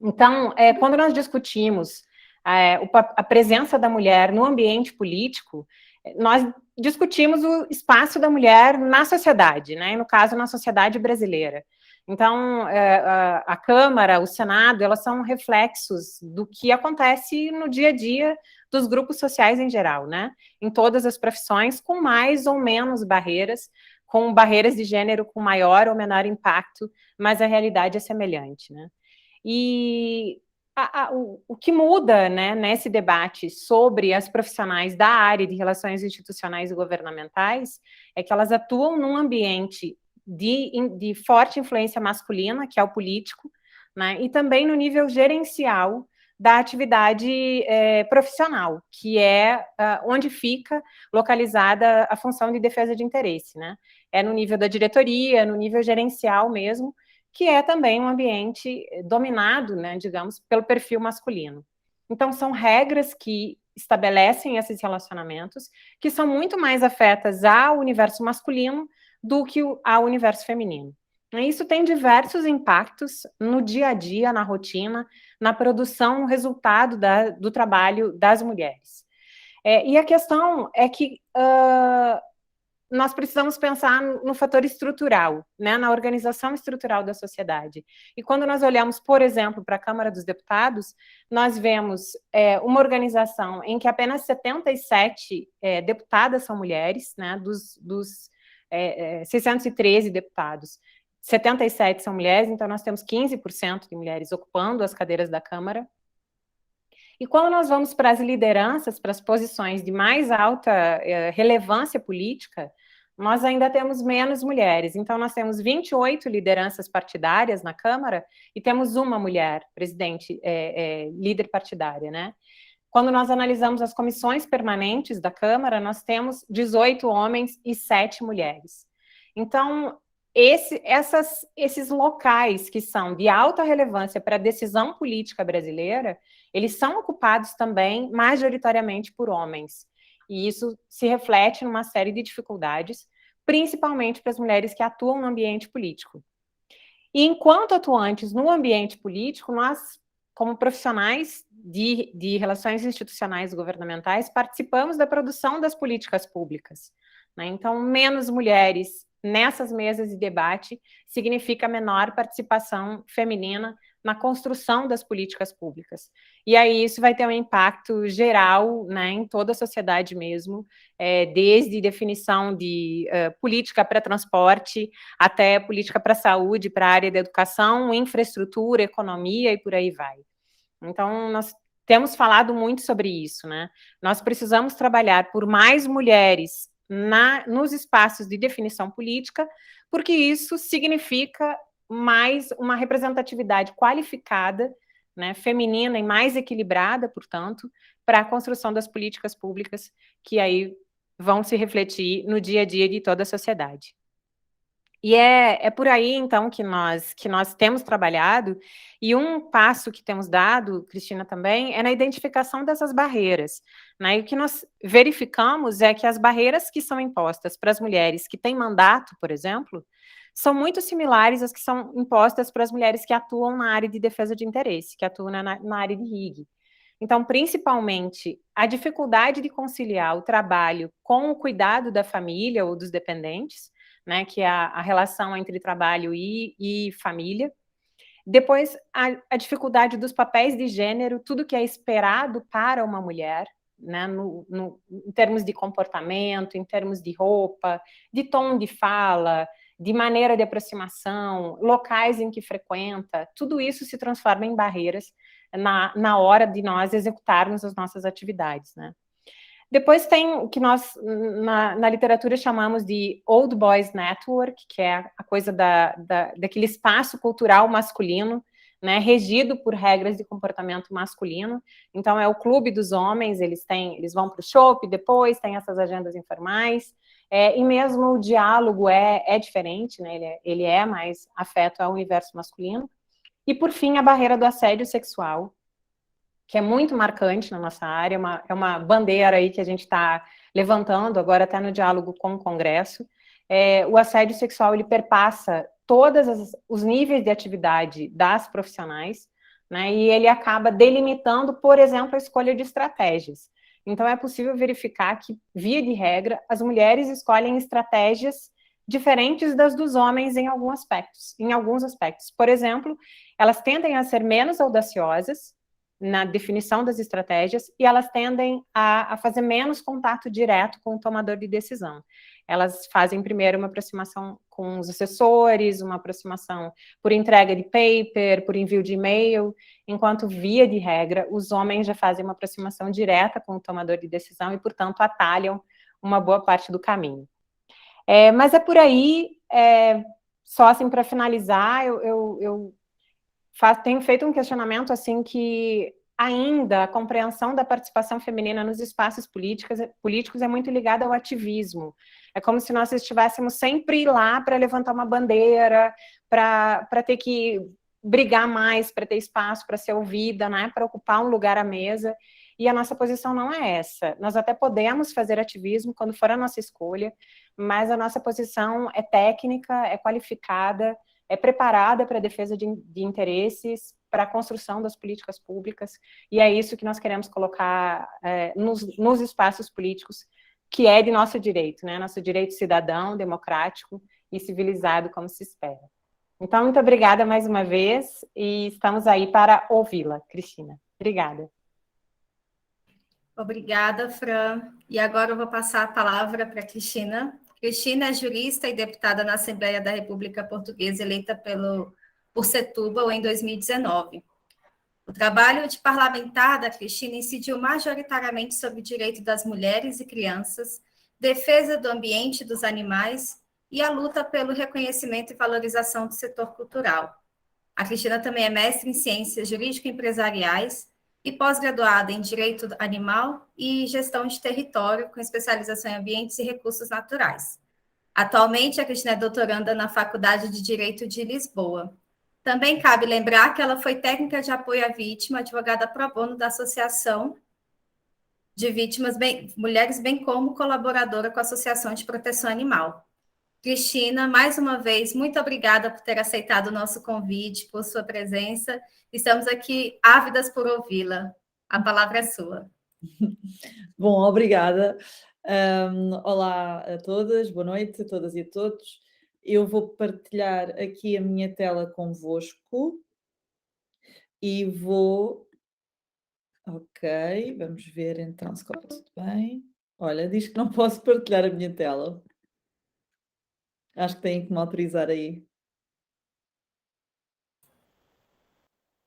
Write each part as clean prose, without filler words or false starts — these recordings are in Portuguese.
Então, quando nós discutimos a presença da mulher no ambiente político, nós discutimos o espaço da mulher na sociedade, né? No caso, na sociedade brasileira. Então, a Câmara, o Senado, elas são reflexos do que acontece no dia a dia dos grupos sociais em geral, né? Em todas as profissões, com mais ou menos barreiras, com barreiras de gênero com maior ou menor impacto, mas a realidade é semelhante, né? E o que muda, né, nesse debate sobre as profissionais da área de relações institucionais e governamentais é que elas atuam num ambiente de forte influência masculina, que é o político, né, e também no nível gerencial da atividade profissional, que é onde fica localizada a função de defesa de interesse, né? É no nível da diretoria, no nível gerencial mesmo, que é também um ambiente dominado, né, digamos, pelo perfil masculino. Então, são regras que estabelecem esses relacionamentos, que são muito mais afetas ao universo masculino do que ao universo feminino. Isso tem diversos impactos no dia a dia, na rotina, na produção, no resultado do trabalho das mulheres. E a questão é que nós precisamos pensar no fator estrutural, né, na organização estrutural da sociedade. E quando nós olhamos, por exemplo, para a Câmara dos Deputados, nós vemos uma organização em que apenas 77 deputadas são mulheres, né, dos 613 deputados, 77 são mulheres, então nós temos 15% de mulheres ocupando as cadeiras da Câmara. E quando nós vamos para as lideranças, para as posições de mais alta relevância política, nós ainda temos menos mulheres. Então, nós temos 28 lideranças partidárias na Câmara e temos uma mulher presidente, líder partidária, né? Quando nós analisamos as comissões permanentes da Câmara, nós temos 18 homens e 7 mulheres. Então, esses locais que são de alta relevância para a decisão política brasileira, eles são ocupados também majoritariamente por homens. E isso se reflete numa série de dificuldades, principalmente para as mulheres que atuam no ambiente político. E enquanto atuantes no ambiente político, nós, como profissionais de relações institucionais e governamentais, participamos da produção das políticas públicas, né? Então, menos mulheres nessas mesas de debate significa menor participação feminina na construção das políticas públicas. E aí isso vai ter um impacto geral, né, em toda a sociedade mesmo, desde definição de política para transporte, até política para saúde, para a área da educação, infraestrutura, economia e por aí vai. Então, nós temos falado muito sobre isso, né? Nós precisamos trabalhar por mais mulheres nos espaços de definição política, porque isso significa mais uma representatividade qualificada, né, feminina e mais equilibrada, portanto, para a construção das políticas públicas que aí vão se refletir no dia a dia de toda a sociedade. E é por aí, então, que nós temos trabalhado, e um passo que temos dado, Cristina, também, é na identificação dessas barreiras, né? E o que nós verificamos é que as barreiras que são impostas para as mulheres que têm mandato, por exemplo, são muito similares às que são impostas para as mulheres que atuam na área de defesa de interesse, que atuam na área de RIG. Então, principalmente, a dificuldade de conciliar o trabalho com o cuidado da família ou dos dependentes, né, que é a relação entre trabalho e família. Depois, a dificuldade dos papéis de gênero, tudo que é esperado para uma mulher, né, em termos de comportamento, em termos de roupa, de tom de fala, de maneira de aproximação, locais em que frequenta, tudo isso se transforma em barreiras na hora de nós executarmos as nossas atividades, né. Depois tem o que nós, na literatura, chamamos de Old Boys Network, que é a coisa daquele espaço cultural masculino, né, regido por regras de comportamento masculino. Então, é o clube dos homens, eles vão para o shopping depois, tem essas agendas informais, e mesmo o diálogo é diferente, né, ele é mais afeto ao universo masculino. E, por fim, a barreira do assédio sexual, que é muito marcante na nossa área, é uma bandeira aí que a gente está levantando agora até no diálogo com o Congresso. O assédio sexual, ele perpassa todos os níveis de atividade das profissionais, né? E ele acaba delimitando, por exemplo, a escolha de estratégias. Então, é possível verificar que, via de regra, as mulheres escolhem estratégias diferentes das dos homens em alguns aspectos. Por exemplo, elas tendem a ser menos audaciosas na definição das estratégias e elas tendem a fazer menos contato direto com o tomador de decisão. Elas fazem primeiro uma aproximação com os assessores, uma aproximação por entrega de paper, por envio de e-mail, enquanto, via de regra, os homens já fazem uma aproximação direta com o tomador de decisão e, portanto, atalham uma boa parte do caminho. Mas é por aí, só assim para finalizar, eu tenho feito um questionamento assim que ainda a compreensão da participação feminina nos espaços políticos é muito ligada ao ativismo. É como se nós estivéssemos sempre lá para levantar uma bandeira, para ter que brigar mais, para ter espaço, para ser ouvida, né, para ocupar um lugar à mesa. E a nossa posição não é essa. Nós até podemos fazer ativismo quando for a nossa escolha, mas a nossa posição é técnica, é qualificada, é preparada para a defesa de interesses, para a construção das políticas públicas, e é isso que nós queremos colocar nos espaços políticos, que é de nosso direito, né? Nosso direito cidadão, democrático e civilizado, como se espera. Então, muito obrigada mais uma vez, e estamos aí para ouvi-la, Cristina. Obrigada. Obrigada, Fran. E agora eu vou passar a palavra para a Cristina. Cristina é jurista e deputada na Assembleia da República Portuguesa, eleita por Setúbal em 2019. O trabalho de parlamentar da Cristina incidiu majoritariamente sobre o direito das mulheres e crianças, defesa do ambiente e dos animais e a luta pelo reconhecimento e valorização do setor cultural. A Cristina também é mestre em ciências jurídico-empresariais e pós-graduada em Direito Animal e Gestão de Território, com especialização em Ambientes e Recursos Naturais. Atualmente, a Cristina é doutoranda na Faculdade de Direito de Lisboa. Também cabe lembrar que ela foi técnica de apoio à vítima, advogada pro bono da Associação de Vítimas Mulheres, bem como colaboradora com a Associação de Proteção Animal. Cristina, mais uma vez, muito obrigada por ter aceitado o nosso convite, por sua presença. Estamos aqui ávidas por ouvi-la. A palavra é sua. Bom, obrigada. Olá a todas, boa noite a todas e a todos. Eu vou partilhar aqui a minha tela convosco e vou... Ok, vamos ver então se corre tudo bem. Olha, diz que não posso partilhar a minha tela. Acho que têm que me autorizar aí.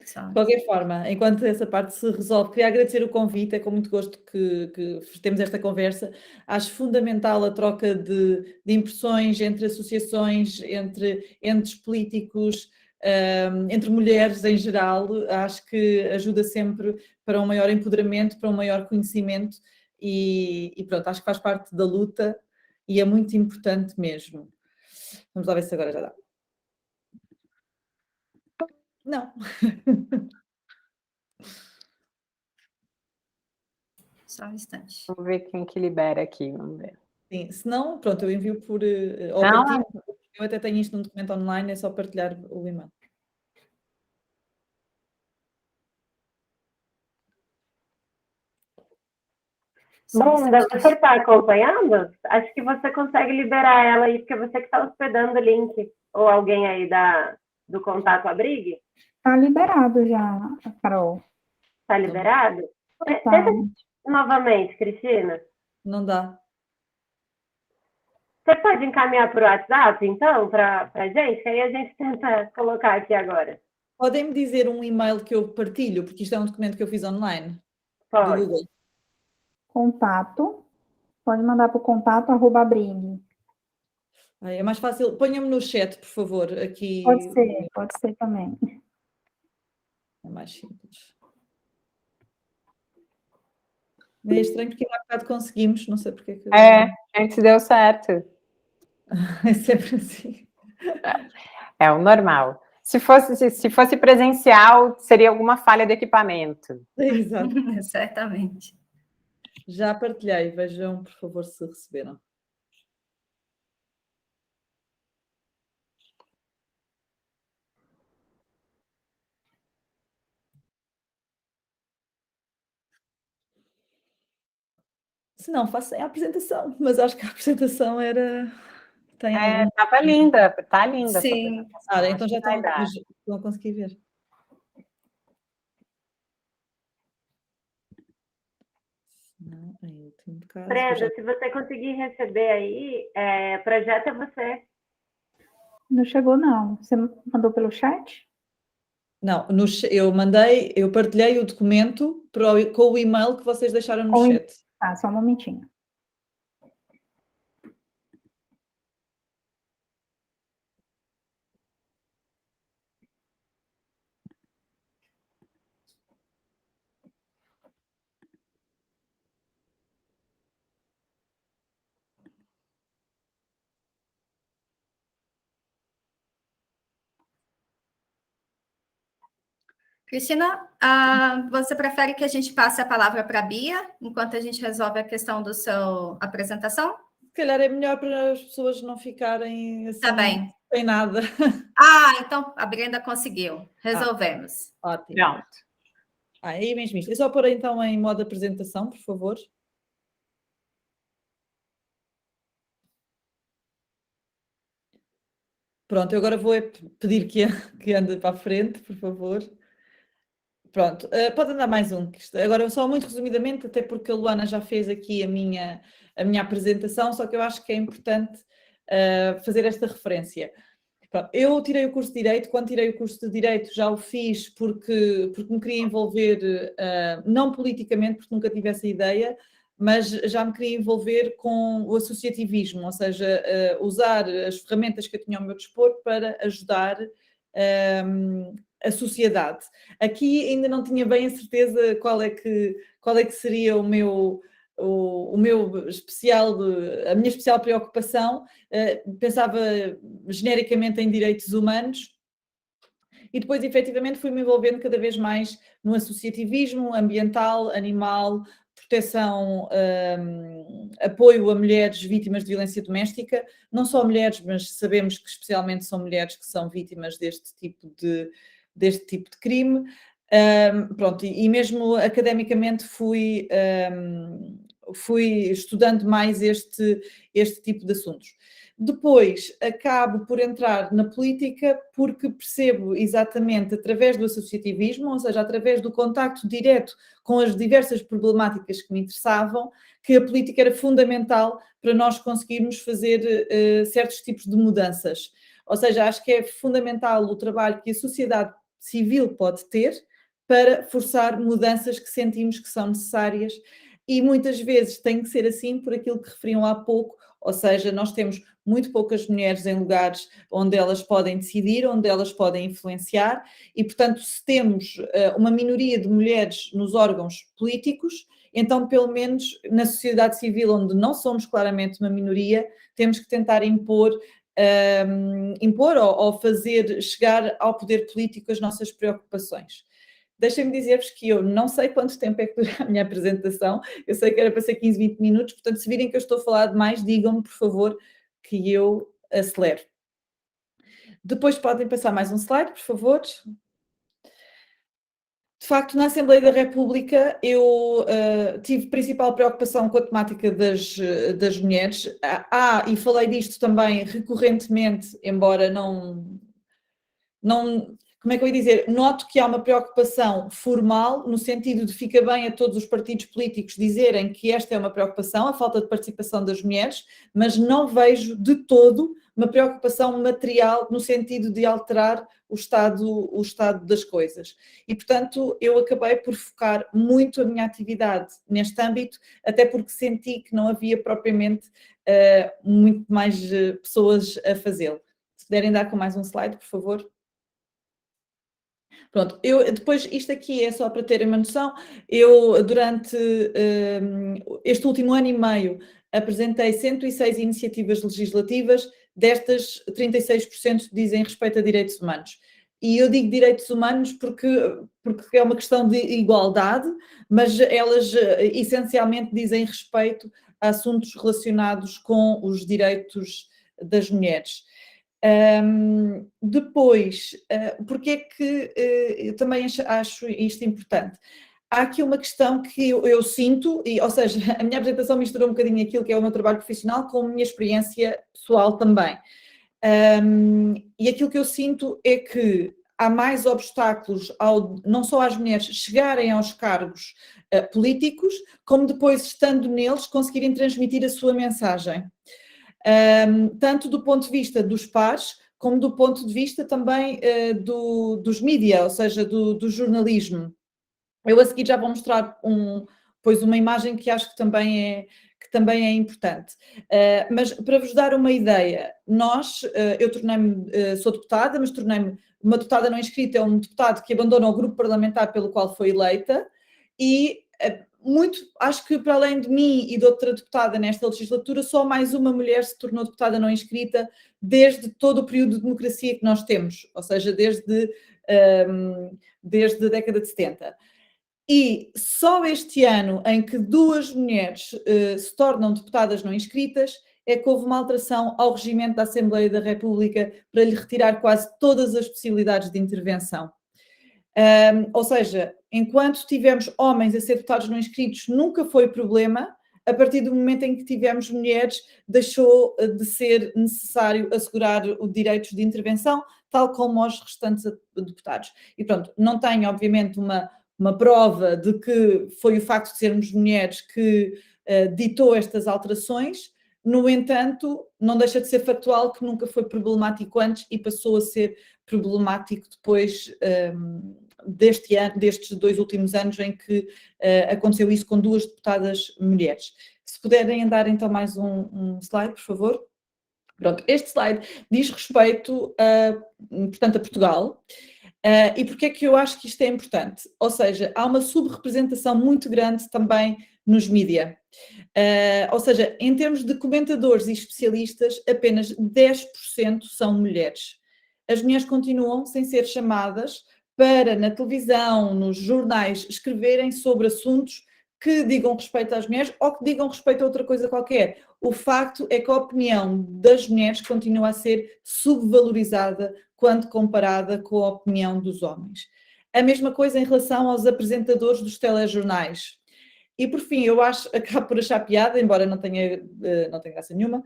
De qualquer forma, enquanto essa parte se resolve, queria agradecer o convite, é com muito gosto que temos esta conversa. Acho fundamental a troca de impressões entre associações, entre entes políticos, entre mulheres em geral. Acho que ajuda sempre para um maior empoderamento, para um maior conhecimento e pronto, acho que faz parte da luta e é muito importante mesmo. Vamos lá ver se agora já dá. Não. Só um instante. Vamos ver quem que libera aqui, vamos ver. Sim, se não, pronto, eu envio por... eu até tenho isto num documento online, é só partilhar o e-mail. Brenda, você está acompanhando? Acho que você consegue liberar ela aí, porque você que está hospedando o link, ou alguém aí do contato Abrigue? Está liberado já, Carol. Está liberado? Tá. Tenta novamente, Cristina. Não dá. Você pode encaminhar para o WhatsApp, então, para a gente? Que aí a gente tenta colocar aqui agora. Podem-me dizer um e-mail que eu partilho, porque isto é um documento que eu fiz online? Pode. Do Google. Contato. Pode mandar para o contato@abrigue. É mais fácil. Ponha-me no chat, por favor, aqui. Pode ser também. É mais simples. É estranho porque há bocado conseguimos, não sei porque. A gente deu certo. É sempre assim. É o normal. Se fosse presencial, seria alguma falha de equipamento. Exato. Certamente. Já partilhei, vejam, por favor, se receberam. Se não, faço a apresentação, mas acho que a apresentação era... Tem algum... Estava linda, tá linda a sua Sim. apresentação. então já vai dar. estão a conseguir ver. Não, em último caso... Brenda, se você conseguir receber aí, projeta você. Não chegou, não. Você mandou pelo chat? Não, eu partilhei o documento com o e-mail que vocês deixaram no chat. Tá, só um momentinho. Cristina, você prefere que a gente passe a palavra para a Bia, enquanto a gente resolve a questão da sua apresentação? Se calhar é melhor para as pessoas não ficarem assim, Tá bem. sem nada. Então a Brenda conseguiu. Resolvemos. Ótimo. Pronto. É mesmo isto. É só pôr então em modo apresentação, por favor. Pronto, eu agora vou pedir que ande para a frente, por favor. Pronto, pode andar mais um. Agora, só muito resumidamente, até porque a Luana já fez aqui a minha apresentação, só que eu acho que é importante fazer esta referência. Pronto, eu tirei o curso de Direito. Quando tirei o curso de Direito já o fiz porque me queria envolver, não politicamente, porque nunca tive essa ideia, mas já me queria envolver com o associativismo, ou seja, usar as ferramentas que eu tinha ao meu dispor para ajudar a sociedade. Aqui ainda não tinha bem a certeza qual é que seria a minha especial preocupação. Pensava genericamente em direitos humanos e depois efetivamente fui-me envolvendo cada vez mais no associativismo ambiental, animal, proteção, apoio a mulheres vítimas de violência doméstica, não só mulheres, mas sabemos que especialmente são mulheres que são vítimas deste tipo de crime. Pronto, e mesmo academicamente fui estudando mais este tipo de assuntos. Depois acabo por entrar na política porque percebo exatamente através do associativismo, ou seja, através do contacto direto com as diversas problemáticas que me interessavam, que a política era fundamental para nós conseguirmos fazer certos tipos de mudanças. Ou seja, acho que é fundamental o trabalho que a sociedade civil pode ter para forçar mudanças que sentimos que são necessárias e muitas vezes tem que ser assim por aquilo que referiam há pouco, ou seja, nós temos muito poucas mulheres em lugares onde elas podem decidir, onde elas podem influenciar e, portanto, se temos uma minoria de mulheres nos órgãos políticos, então, pelo menos na sociedade civil, onde não somos claramente uma minoria, temos que tentar impor ou fazer chegar ao poder político as nossas preocupações. Deixem-me dizer-vos que eu não sei quanto tempo é que dura a minha apresentação, eu sei que era para ser 15, 20 minutos, portanto, se virem que eu estou a falar demais, digam-me, por favor, que eu acelero. Depois podem passar mais um slide, por favor. De facto, na Assembleia da República eu tive principal preocupação com a temática das mulheres. E falei disto também recorrentemente, embora não, como é que eu ia dizer, noto que há uma preocupação formal, no sentido de fica bem a todos os partidos políticos dizerem que esta é uma preocupação, a falta de participação das mulheres, mas não vejo de todo uma preocupação material no sentido de alterar o estado das coisas. E, portanto, eu acabei por focar muito a minha atividade neste âmbito, até porque senti que não havia propriamente muito mais pessoas a fazê-lo. Se puderem dar com mais um slide, por favor. Pronto, depois isto aqui é só para terem uma noção, eu durante este último ano e meio apresentei 106 iniciativas legislativas, destas 36% dizem respeito a direitos humanos. E eu digo direitos humanos porque é uma questão de igualdade, mas elas essencialmente dizem respeito a assuntos relacionados com os direitos das mulheres. Depois, porque é que eu também acho isto importante? há aqui uma questão que eu sinto, ou seja, a minha apresentação misturou um bocadinho aquilo que é o meu trabalho profissional com a minha experiência pessoal também. E aquilo que eu sinto é que há mais obstáculos, não só às mulheres chegarem aos cargos políticos, como depois, estando neles, conseguirem transmitir a sua mensagem. Tanto do ponto de vista dos pares, como do ponto de vista também dos mídia, ou seja, do jornalismo. Eu a seguir já vou mostrar depois uma imagem que acho que também é importante. Mas para vos dar uma ideia, eu sou deputada, mas tornei-me uma deputada não inscrita, é um deputado que abandona o grupo parlamentar pelo qual foi eleita e acho que para além de mim e de outra deputada nesta legislatura, só mais uma mulher se tornou deputada não inscrita desde todo o período de democracia que nós temos, ou seja, desde a década de 70. E só este ano, em que 2 mulheres se tornam deputadas não inscritas, é que houve uma alteração ao regimento da Assembleia da República para lhe retirar quase todas as possibilidades de intervenção. Ou seja, enquanto tivemos homens a ser deputados não inscritos, nunca foi problema. A partir do momento em que tivemos mulheres, deixou de ser necessário assegurar os direitos de intervenção, tal como aos restantes deputados. E pronto, não tenho, obviamente, uma prova de que foi o facto de sermos mulheres que ditou estas alterações. No entanto, não deixa de ser factual que nunca foi problemático antes e passou a ser problemático depois destes 2 últimos anos em que aconteceu isso com 2 deputadas mulheres. Se puderem andar então mais um slide, por favor. Pronto, este slide diz respeito, portanto, a Portugal. E porque é que eu acho que isto é importante? Ou seja, há uma subrepresentação muito grande também nos mídia. Ou seja, em termos de comentadores e especialistas, apenas 10% são mulheres. As mulheres continuam sem ser chamadas para, na televisão, nos jornais, escreverem sobre assuntos que digam respeito às mulheres ou que digam respeito a outra coisa qualquer. O facto é que a opinião das mulheres continua a ser subvalorizada quando comparada com a opinião dos homens. A mesma coisa em relação aos apresentadores dos telejornais. E por fim, eu acabo por achar piada, embora não tenha graça nenhuma,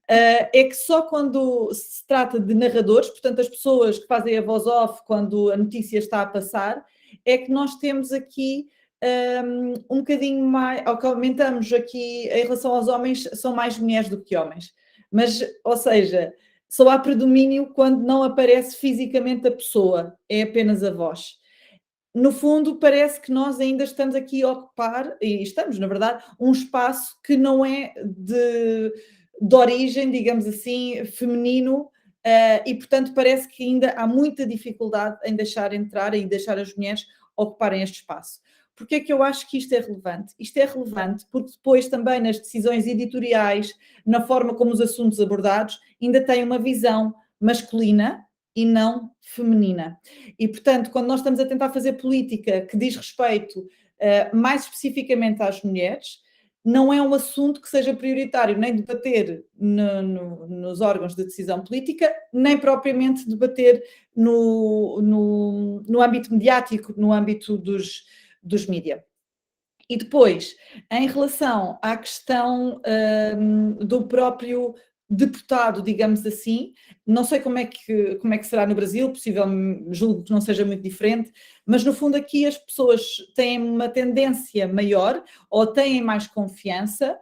é que só quando se trata de narradores, portanto as pessoas que fazem a voz off quando a notícia está a passar, é que nós temos aqui um bocadinho mais, ao que aumentamos aqui em relação aos homens, são mais mulheres do que homens. Mas, ou seja, só há predomínio quando não aparece fisicamente a pessoa, é apenas a voz. No fundo, parece que nós ainda estamos aqui a ocupar, e estamos, na verdade, um espaço que não é de origem, digamos assim, feminino, e, portanto, parece que ainda há muita dificuldade em deixar entrar e deixar as mulheres ocuparem este espaço. Porquê é que eu acho que isto é relevante? Isto é relevante porque depois também nas decisões editoriais, na forma como os assuntos abordados, ainda tem uma visão masculina e não feminina. E, portanto, quando nós estamos a tentar fazer política que diz respeito mais especificamente às mulheres, não é um assunto que seja prioritário nem debater nos órgãos de decisão política, nem propriamente debater no âmbito mediático, no âmbito dos mídia. E depois, em relação à questão do próprio deputado, digamos assim, não sei como é que será no Brasil, possivelmente julgo que não seja muito diferente, mas no fundo aqui as pessoas têm uma tendência maior ou têm mais confiança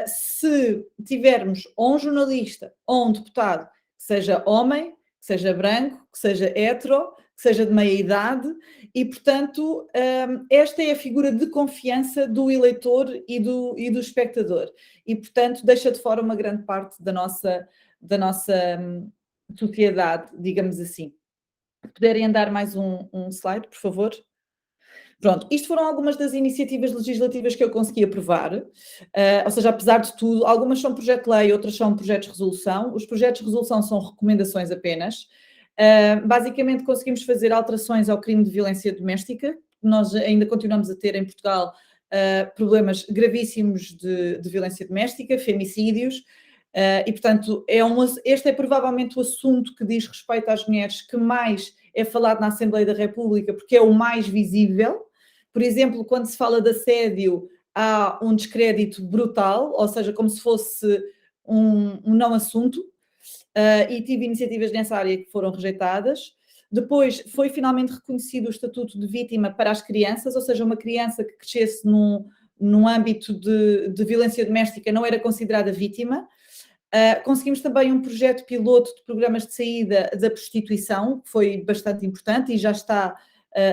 se tivermos ou um jornalista ou um deputado que seja homem, que seja branco, que seja hetero, que seja de meia idade e, portanto, esta é a figura de confiança do eleitor e do espectador e, portanto, deixa de fora uma grande parte da nossa sociedade, digamos assim. Puderem andar mais um slide, por favor? Pronto, isto foram algumas das iniciativas legislativas que eu consegui aprovar, ou seja, apesar de tudo, algumas são projeto de lei, outras são projetos de resolução. Os projetos de resolução são recomendações apenas. Basicamente conseguimos fazer alterações ao crime de violência doméstica. Nós ainda continuamos a ter em Portugal problemas gravíssimos de violência doméstica, femicídios, e portanto este é provavelmente o assunto que diz respeito às mulheres que mais é falado na Assembleia da República, porque é o mais visível, Por exemplo, quando se fala de assédio, há um descrédito brutal, ou seja, como se fosse um não assunto, e tive iniciativas nessa área que foram rejeitadas. Depois foi finalmente reconhecido o estatuto de vítima para as crianças, ou seja, uma criança que crescesse num âmbito de violência doméstica não era considerada vítima. Conseguimos também um projeto piloto de programas de saída da prostituição, que foi bastante importante e já está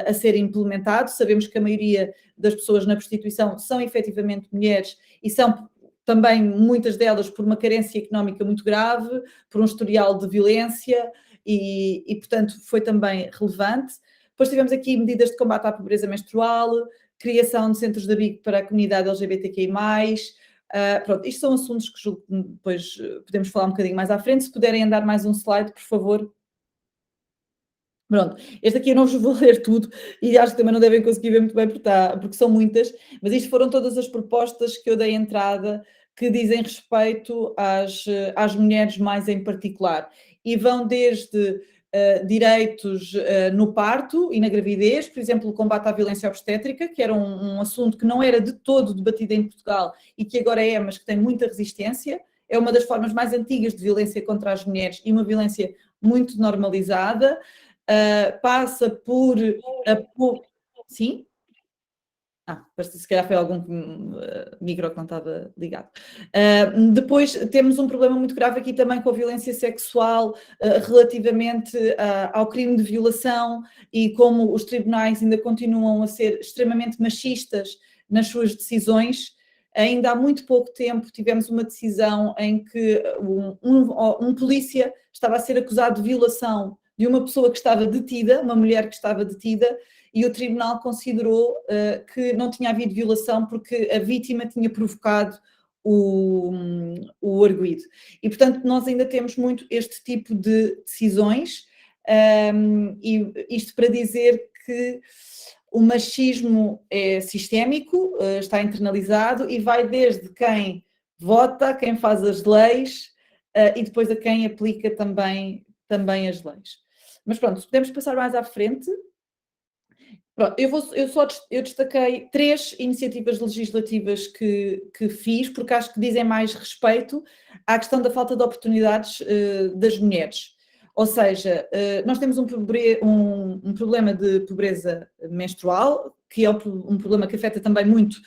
a ser implementado. Sabemos que a maioria das pessoas na prostituição são efetivamente mulheres e são também muitas delas por uma carência económica muito grave, por um historial de violência e portanto, foi também relevante. Depois tivemos aqui medidas de combate à pobreza menstrual, criação de centros de abrigo para a comunidade LGBTQI+. Pronto, isto são assuntos que julgo que depois podemos falar um bocadinho mais à frente. Se puderem andar mais um slide, por favor. Pronto, este aqui eu não vos vou ler tudo e acho que também não devem conseguir ver muito bem porque são muitas, mas isto foram todas as propostas que eu dei entrada que dizem respeito às mulheres mais em particular e vão desde direitos no parto e na gravidez, por exemplo, o combate à violência obstétrica, que era um assunto que não era de todo debatido em Portugal e que agora é, mas que tem muita resistência, é uma das formas mais antigas de violência contra as mulheres e uma violência muito normalizada. Passa por... Sim? Se calhar foi algum micro que não estava ligado. Depois temos um problema muito grave aqui também com a violência sexual relativamente ao crime de violação e como os tribunais ainda continuam a ser extremamente machistas nas suas decisões. Ainda há muito pouco tempo tivemos uma decisão em que um polícia estava a ser acusado de violação de uma pessoa que estava detida, uma mulher que estava detida, e o tribunal considerou que não tinha havido violação porque a vítima tinha provocado o arguido. E, portanto, nós ainda temos muito este tipo de decisões, e isto para dizer que o machismo é sistémico, está internalizado e vai desde quem vota, quem faz as leis, e depois a quem aplica também as leis. Mas pronto, se pudermos passar mais à frente. Pronto, eu destaquei 3 iniciativas legislativas que fiz, porque acho que dizem mais respeito à questão da falta de oportunidades das mulheres. Ou seja, nós temos um problema de pobreza menstrual, que é um problema que afeta também muito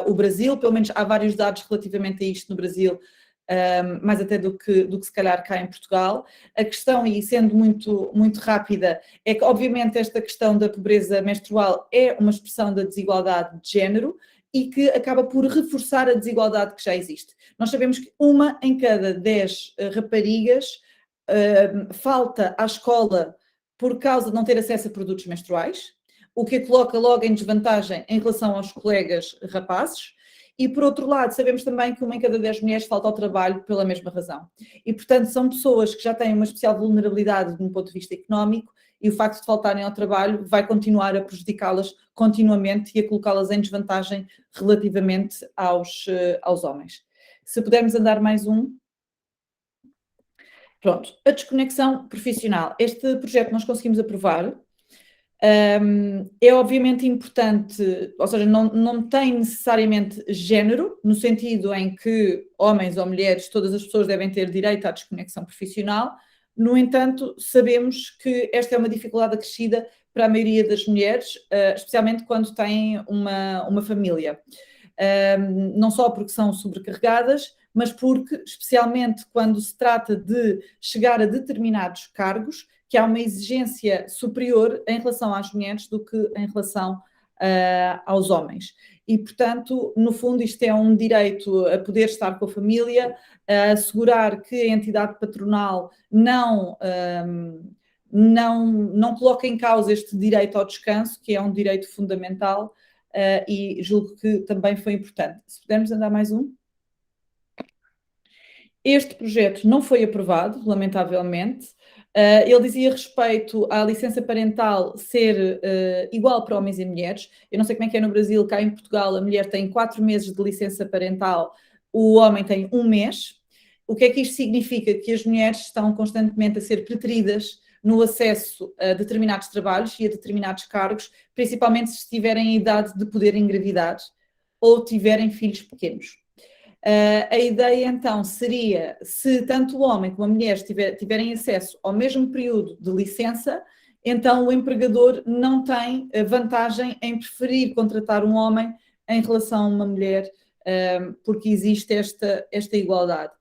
o Brasil, pelo menos há vários dados relativamente a isto no Brasil, mais até do que se calhar cá em Portugal. A questão, e sendo muito, muito rápida, é que obviamente esta questão da pobreza menstrual é uma expressão da desigualdade de género e que acaba por reforçar a desigualdade que já existe. Nós sabemos que 1 em cada 10 raparigas falta à escola por causa de não ter acesso a produtos menstruais, o que a coloca logo em desvantagem em relação aos colegas rapazes. E, por outro lado, sabemos também que 1 em cada 10 mulheres falta ao trabalho pela mesma razão. E, portanto, são pessoas que já têm uma especial vulnerabilidade de um ponto de vista económico e o facto de faltarem ao trabalho vai continuar a prejudicá-las continuamente e a colocá-las em desvantagem relativamente aos homens. Se pudermos andar mais um. Pronto, a desconexão profissional. Este projeto nós conseguimos aprovar. É obviamente importante, ou seja, não tem necessariamente género, no sentido em que homens ou mulheres, todas as pessoas devem ter direito à desconexão profissional. No entanto, sabemos que esta é uma dificuldade acrescida para a maioria das mulheres, especialmente quando têm uma família. Não só porque são sobrecarregadas, mas porque, especialmente quando se trata de chegar a determinados cargos, que há uma exigência superior em relação às mulheres do que em relação aos homens. E, portanto, no fundo, isto é um direito a poder estar com a família, a assegurar que a entidade patronal não coloca em causa este direito ao descanso, que é um direito fundamental, e julgo que também foi importante. Se pudermos andar mais um. Este projeto não foi aprovado, lamentavelmente. Ele dizia respeito à licença parental ser igual para homens e mulheres. Eu não sei como é que é no Brasil, cá em Portugal a mulher tem 4 meses de licença parental, o homem tem 1 mês. O que é que isto significa? Que as mulheres estão constantemente a ser preteridas no acesso a determinados trabalhos e a determinados cargos, principalmente se estiverem em idade de poder engravidar ou tiverem filhos pequenos. A ideia então seria, se tanto o homem como a mulher tiverem acesso ao mesmo período de licença, então o empregador não tem vantagem em preferir contratar um homem em relação a uma mulher, porque existe esta igualdade.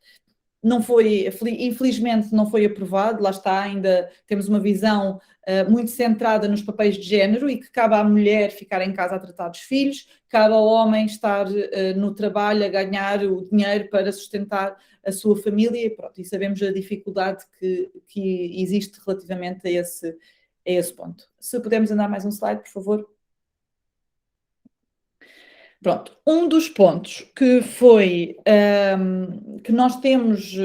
Não foi, infelizmente não foi aprovado, lá está, ainda temos uma visão muito centrada nos papéis de género e que cabe à mulher ficar em casa a tratar dos filhos, cabe ao homem estar no trabalho a ganhar o dinheiro para sustentar a sua família, e pronto, e sabemos a dificuldade que existe relativamente a esse ponto. Se pudermos andar mais um slide, por favor. Pronto, um dos pontos que foi, que nós temos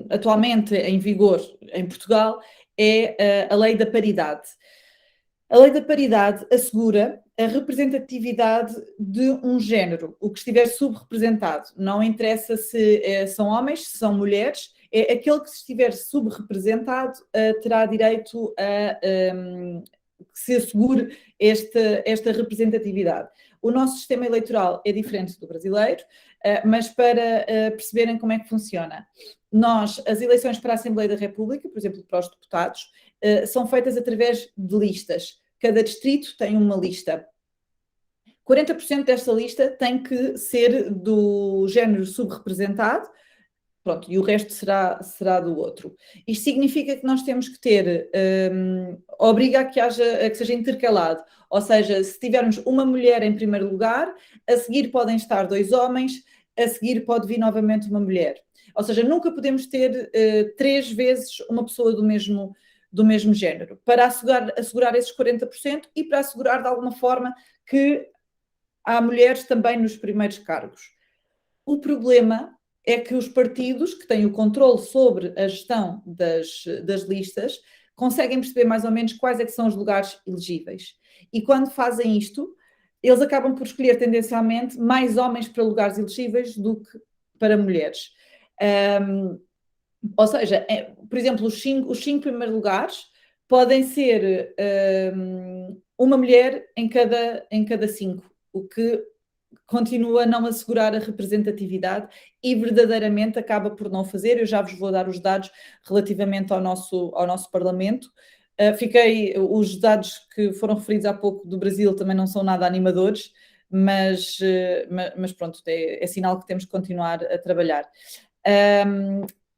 atualmente em vigor em Portugal é a Lei da Paridade. A Lei da Paridade assegura a representatividade de um género, o que estiver subrepresentado. Não interessa se são homens, se são mulheres, é aquele que estiver subrepresentado terá direito a que se assegure esta representatividade. O nosso sistema eleitoral é diferente do brasileiro, mas para perceberem como é que funciona, as eleições para a Assembleia da República, por exemplo, para os deputados, são feitas através de listas. Cada distrito tem uma lista. 40% desta lista tem que ser do género subrepresentado, pronto, e o resto será do outro. Isto significa que nós temos que ter, obriga a que seja intercalado, ou seja, se tivermos uma mulher em primeiro lugar, a seguir podem estar 2 homens, a seguir pode vir novamente uma mulher. Ou seja, nunca podemos ter 3 vezes uma pessoa do mesmo género, para assegurar esses 40% e para assegurar de alguma forma que há mulheres também nos primeiros cargos. O problema é que os partidos que têm o controle sobre a gestão das listas conseguem perceber mais ou menos quais é que são os lugares elegíveis. E quando fazem isto, eles acabam por escolher tendencialmente mais homens para lugares elegíveis do que para mulheres. Ou seja, por exemplo, os cinco primeiros lugares podem ser uma mulher em cada 5, o que continua a não assegurar a representatividade e verdadeiramente acaba por não fazer. Eu já vos vou dar os dados relativamente ao nosso Parlamento. Os dados que foram referidos há pouco do Brasil também não são nada animadores, mas pronto, é sinal que temos que continuar a trabalhar.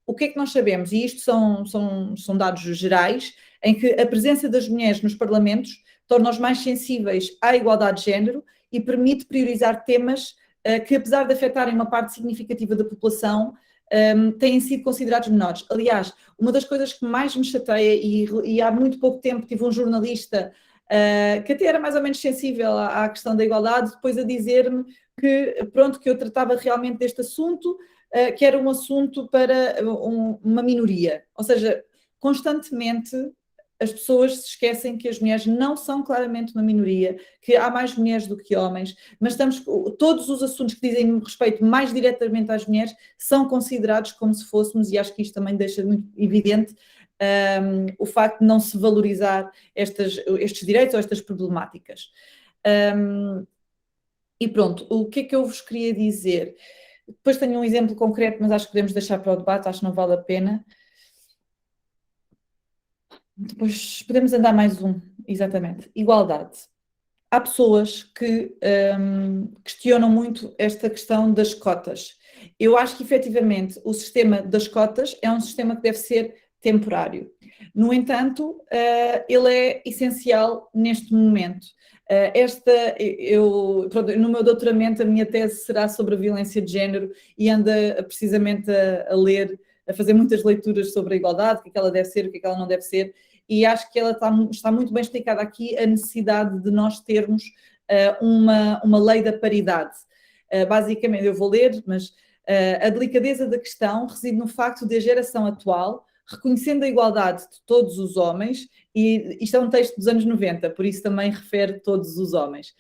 O que é que nós sabemos? E isto são dados gerais, em que a presença das mulheres nos parlamentos torna-os mais sensíveis à igualdade de género e permite priorizar temas que, apesar de afetarem uma parte significativa da população, têm sido considerados menores. Aliás, uma das coisas que mais me chateia, e há muito pouco tempo tive um jornalista que até era mais ou menos sensível à questão da igualdade, depois a dizer-me que eu tratava realmente deste assunto, que era um assunto para uma minoria. Ou seja, constantemente as pessoas se esquecem que as mulheres não são claramente uma minoria, que há mais mulheres do que homens, mas todos os assuntos que dizem respeito mais diretamente às mulheres são considerados como se fôssemos, e acho que isto também deixa muito evidente o facto de não se valorizar estes direitos ou estas problemáticas. E pronto, o que é que eu vos queria dizer? Depois tenho um exemplo concreto, mas acho que podemos deixar para o debate, acho que não vale a pena. Depois podemos andar mais um, exatamente. Igualdade. Há pessoas que questionam muito esta questão das cotas. Eu acho que, efetivamente, o sistema das cotas é um sistema que deve ser temporário. No entanto, ele é essencial neste momento. No meu doutoramento, a minha tese será sobre a violência de género e anda precisamente a ler, a fazer muitas leituras sobre a igualdade, o que é que ela deve ser, o que é que ela não deve ser, e acho que ela está muito bem explicada aqui a necessidade de nós termos uma lei da paridade. Basicamente, eu vou ler, mas a delicadeza da questão reside no facto de a geração atual, reconhecendo a igualdade de todos os homens, e isto é um texto dos anos 90, por isso também refere todos os homens,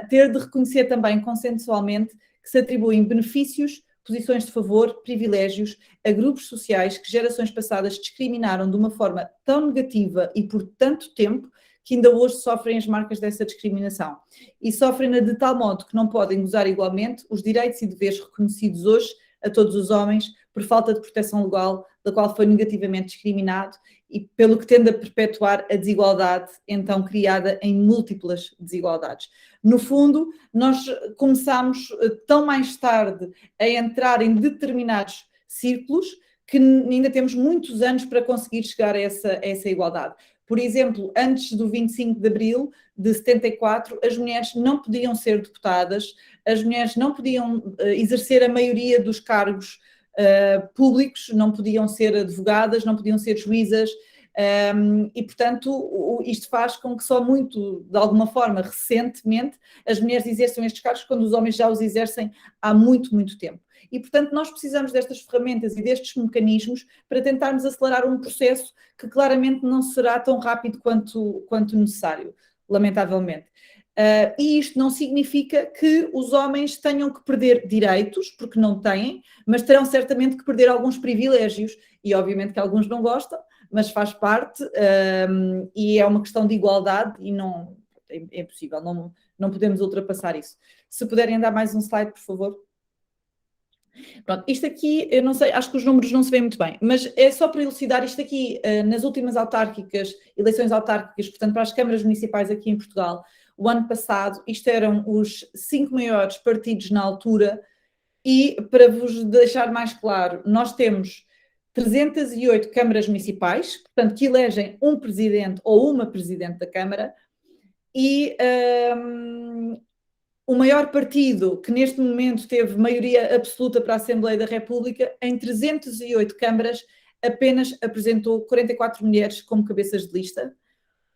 ter de reconhecer também consensualmente que se atribuem benefícios posições de favor, privilégios a grupos sociais que gerações passadas discriminaram de uma forma tão negativa e por tanto tempo que ainda hoje sofrem as marcas dessa discriminação. E sofrem-na de tal modo que não podem gozar igualmente os direitos e deveres reconhecidos hoje a todos os homens por falta de proteção legal, da qual foi negativamente discriminado e pelo que tende a perpetuar a desigualdade então criada em múltiplas desigualdades. No fundo, nós começamos tão mais tarde a entrar em determinados círculos que ainda temos muitos anos para conseguir chegar a essa igualdade. Por exemplo, antes do 25 de Abril de 74, as mulheres não podiam ser deputadas, as mulheres não podiam exercer a maioria dos cargos públicos, não podiam ser advogadas, não podiam ser juízas, e portanto isto faz com que só muito, de alguma forma, recentemente, as mulheres exerçam estes cargos quando os homens já os exercem há muito, muito tempo. E, portanto, nós precisamos destas ferramentas e destes mecanismos para tentarmos acelerar um processo que claramente não será tão rápido quanto necessário, lamentavelmente. E isto não significa que os homens tenham que perder direitos, porque não têm, mas terão certamente que perder alguns privilégios, e obviamente que alguns não gostam, mas faz parte, e é uma questão de igualdade e não é impossível, não podemos ultrapassar isso. Se puderem dar mais um slide, por favor. Pronto, isto aqui, eu não sei, acho que os números não se veem muito bem, mas é só para elucidar isto aqui, nas últimas eleições autárquicas, portanto para as câmaras municipais aqui em Portugal, o ano passado, isto eram os 5 maiores partidos na altura, e para vos deixar mais claro, nós temos 308 câmaras municipais, portanto que elegem um presidente ou uma presidente da Câmara, e o maior partido que neste momento teve maioria absoluta para a Assembleia da República, em 308 câmaras, apenas apresentou 44 mulheres como cabeças de lista.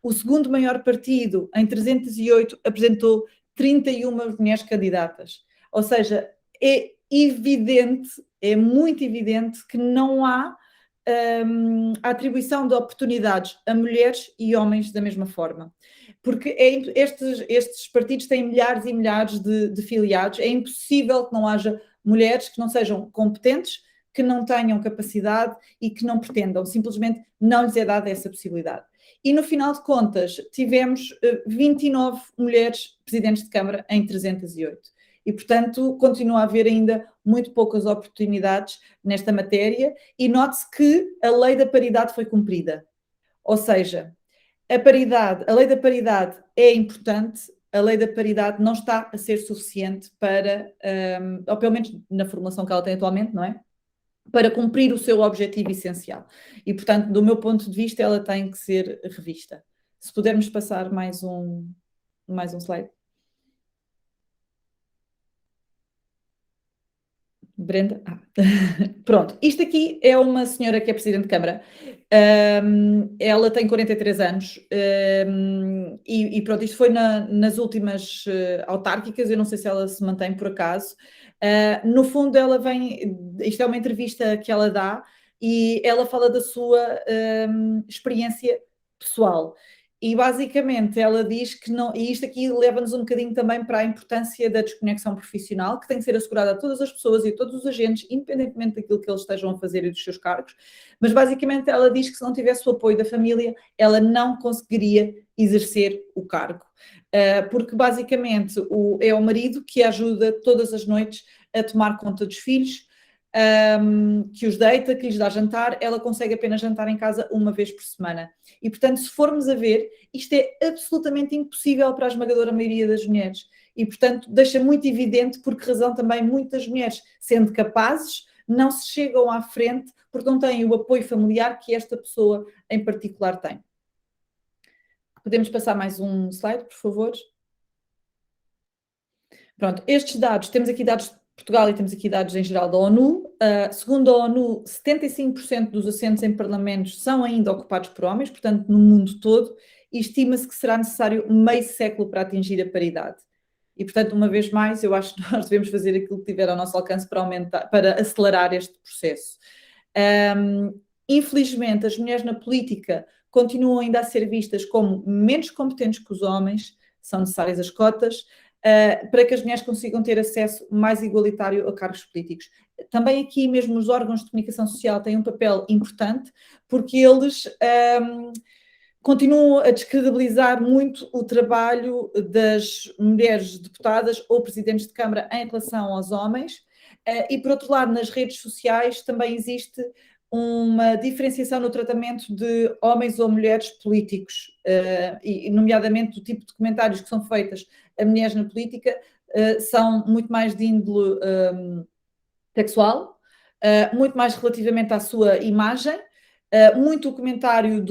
O segundo maior partido, em 308, apresentou 31 mulheres candidatas. Ou seja, é evidente, é muito evidente que não há a atribuição de oportunidades a mulheres e homens da mesma forma. Porque estes partidos têm milhares e milhares de filiados, é impossível que não haja mulheres que não sejam competentes, que não tenham capacidade e que não pretendam, simplesmente não lhes é dada essa possibilidade. E no final de contas tivemos 29 mulheres presidentes de Câmara em 308. E, portanto, continua a haver ainda muito poucas oportunidades nesta matéria e note-se que a lei da paridade foi cumprida. Ou seja, a lei da paridade é importante, a lei da paridade não está a ser suficiente para, ou pelo menos na formulação que ela tem atualmente, não é? Para cumprir o seu objetivo essencial. E, portanto, do meu ponto de vista, ela tem que ser revista. Se pudermos passar mais um slide. Brenda? Pronto, isto aqui é uma senhora que é Presidente de Câmara, ela tem 43 anos e pronto, isto foi nas últimas autárquicas, eu não sei se ela se mantém por acaso. No fundo ela isto é uma entrevista que ela dá e ela fala da sua experiência pessoal. E basicamente ela diz que não, e isto aqui leva-nos um bocadinho também para a importância da desconexão profissional, que tem que ser assegurada a todas as pessoas e a todos os agentes, independentemente daquilo que eles estejam a fazer e dos seus cargos, mas basicamente ela diz que se não tivesse o apoio da família, ela não conseguiria exercer o cargo, porque basicamente é o marido que a ajuda todas as noites a tomar conta dos filhos, que os deita, que lhes dá jantar, ela consegue apenas jantar em casa uma vez por semana. E, portanto, se formos a ver, isto é absolutamente impossível para a esmagadora maioria das mulheres. E, portanto, deixa muito evidente por que razão também muitas mulheres, sendo capazes, não se chegam à frente porque não têm o apoio familiar que esta pessoa em particular tem. Podemos passar mais um slide, por favor? Pronto, estes dados, temos aqui dados de Portugal e temos aqui dados em geral da ONU. Segundo a ONU, 75% dos assentos em parlamentos são ainda ocupados por homens, portanto, no mundo todo, e estima-se que será necessário meio século para atingir a paridade. E, portanto, uma vez mais, eu acho que nós devemos fazer aquilo que tiver ao nosso alcance para acelerar este processo. Infelizmente, as mulheres na política continuam ainda a ser vistas como menos competentes que os homens, são necessárias as cotas, para que as mulheres consigam ter acesso mais igualitário a cargos políticos. Também aqui mesmo os órgãos de comunicação social têm um papel importante, porque eles continuam a descredibilizar muito o trabalho das mulheres deputadas ou presidentes de Câmara em relação aos homens, e por outro lado, nas redes sociais também existe uma diferenciação no tratamento de homens ou mulheres políticos, e nomeadamente o tipo de comentários que são feitos a mulheres na política são muito mais de índole sexual, muito mais relativamente à sua imagem, muito o comentário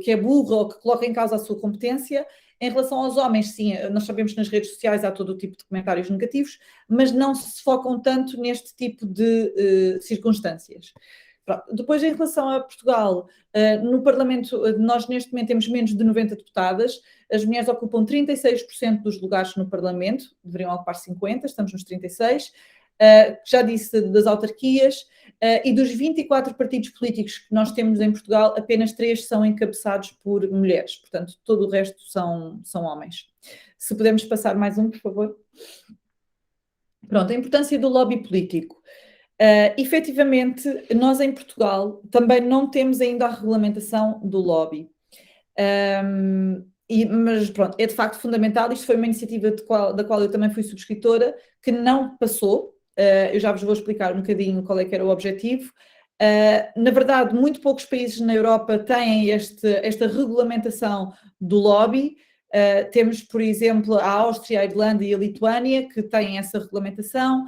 que é burro ou que coloca em causa a sua competência. Em relação aos homens, sim, nós sabemos que nas redes sociais há todo o tipo de comentários negativos, mas não se focam tanto neste tipo de circunstâncias. Pronto. Depois, em relação a Portugal, no Parlamento, nós neste momento temos menos de 90 deputadas, as mulheres ocupam 36% dos lugares no Parlamento, deveriam ocupar 50%, estamos nos 36%. Já disse das autarquias, e dos 24 partidos políticos que nós temos em Portugal, apenas 3 são encabeçados por mulheres, portanto, todo o resto são homens. Se pudermos passar mais um, por favor. Pronto, a importância do lobby político. Efetivamente, nós em Portugal também não temos ainda a regulamentação do lobby. Mas pronto, é de facto fundamental. Isto foi uma iniciativa da qual eu também fui subscritora, que não passou. Eu já vos vou explicar um bocadinho qual é que era o objetivo. Na verdade, muito poucos países na Europa têm esta regulamentação do lobby. Temos, por exemplo, a Áustria, a Irlanda e a Lituânia, que têm essa regulamentação.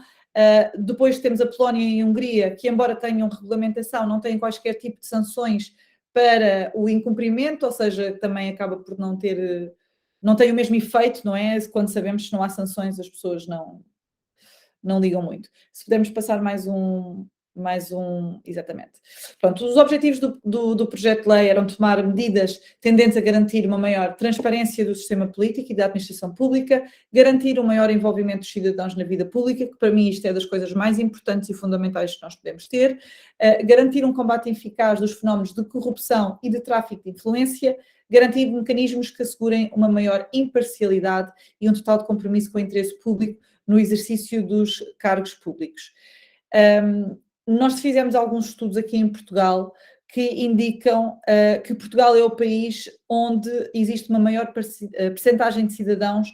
Depois temos a Polónia e a Hungria, que embora tenham regulamentação, não têm quaisquer tipo de sanções para o incumprimento, ou seja, também acaba por não tem o mesmo efeito, não é? Quando sabemos que não há sanções, as pessoas não ligam muito. Se pudermos passar mais um, exatamente. Pronto, os objetivos do projeto de lei eram tomar medidas tendentes a garantir uma maior transparência do sistema político e da administração pública, garantir um maior envolvimento dos cidadãos na vida pública, que para mim isto é das coisas mais importantes e fundamentais que nós podemos ter, garantir um combate eficaz dos fenómenos de corrupção e de tráfico de influência, garantir mecanismos que assegurem uma maior imparcialidade e um total de compromisso com o interesse público no exercício dos cargos públicos. Nós fizemos alguns estudos aqui em Portugal que indicam que Portugal é o país onde existe uma maior percentagem de cidadãos,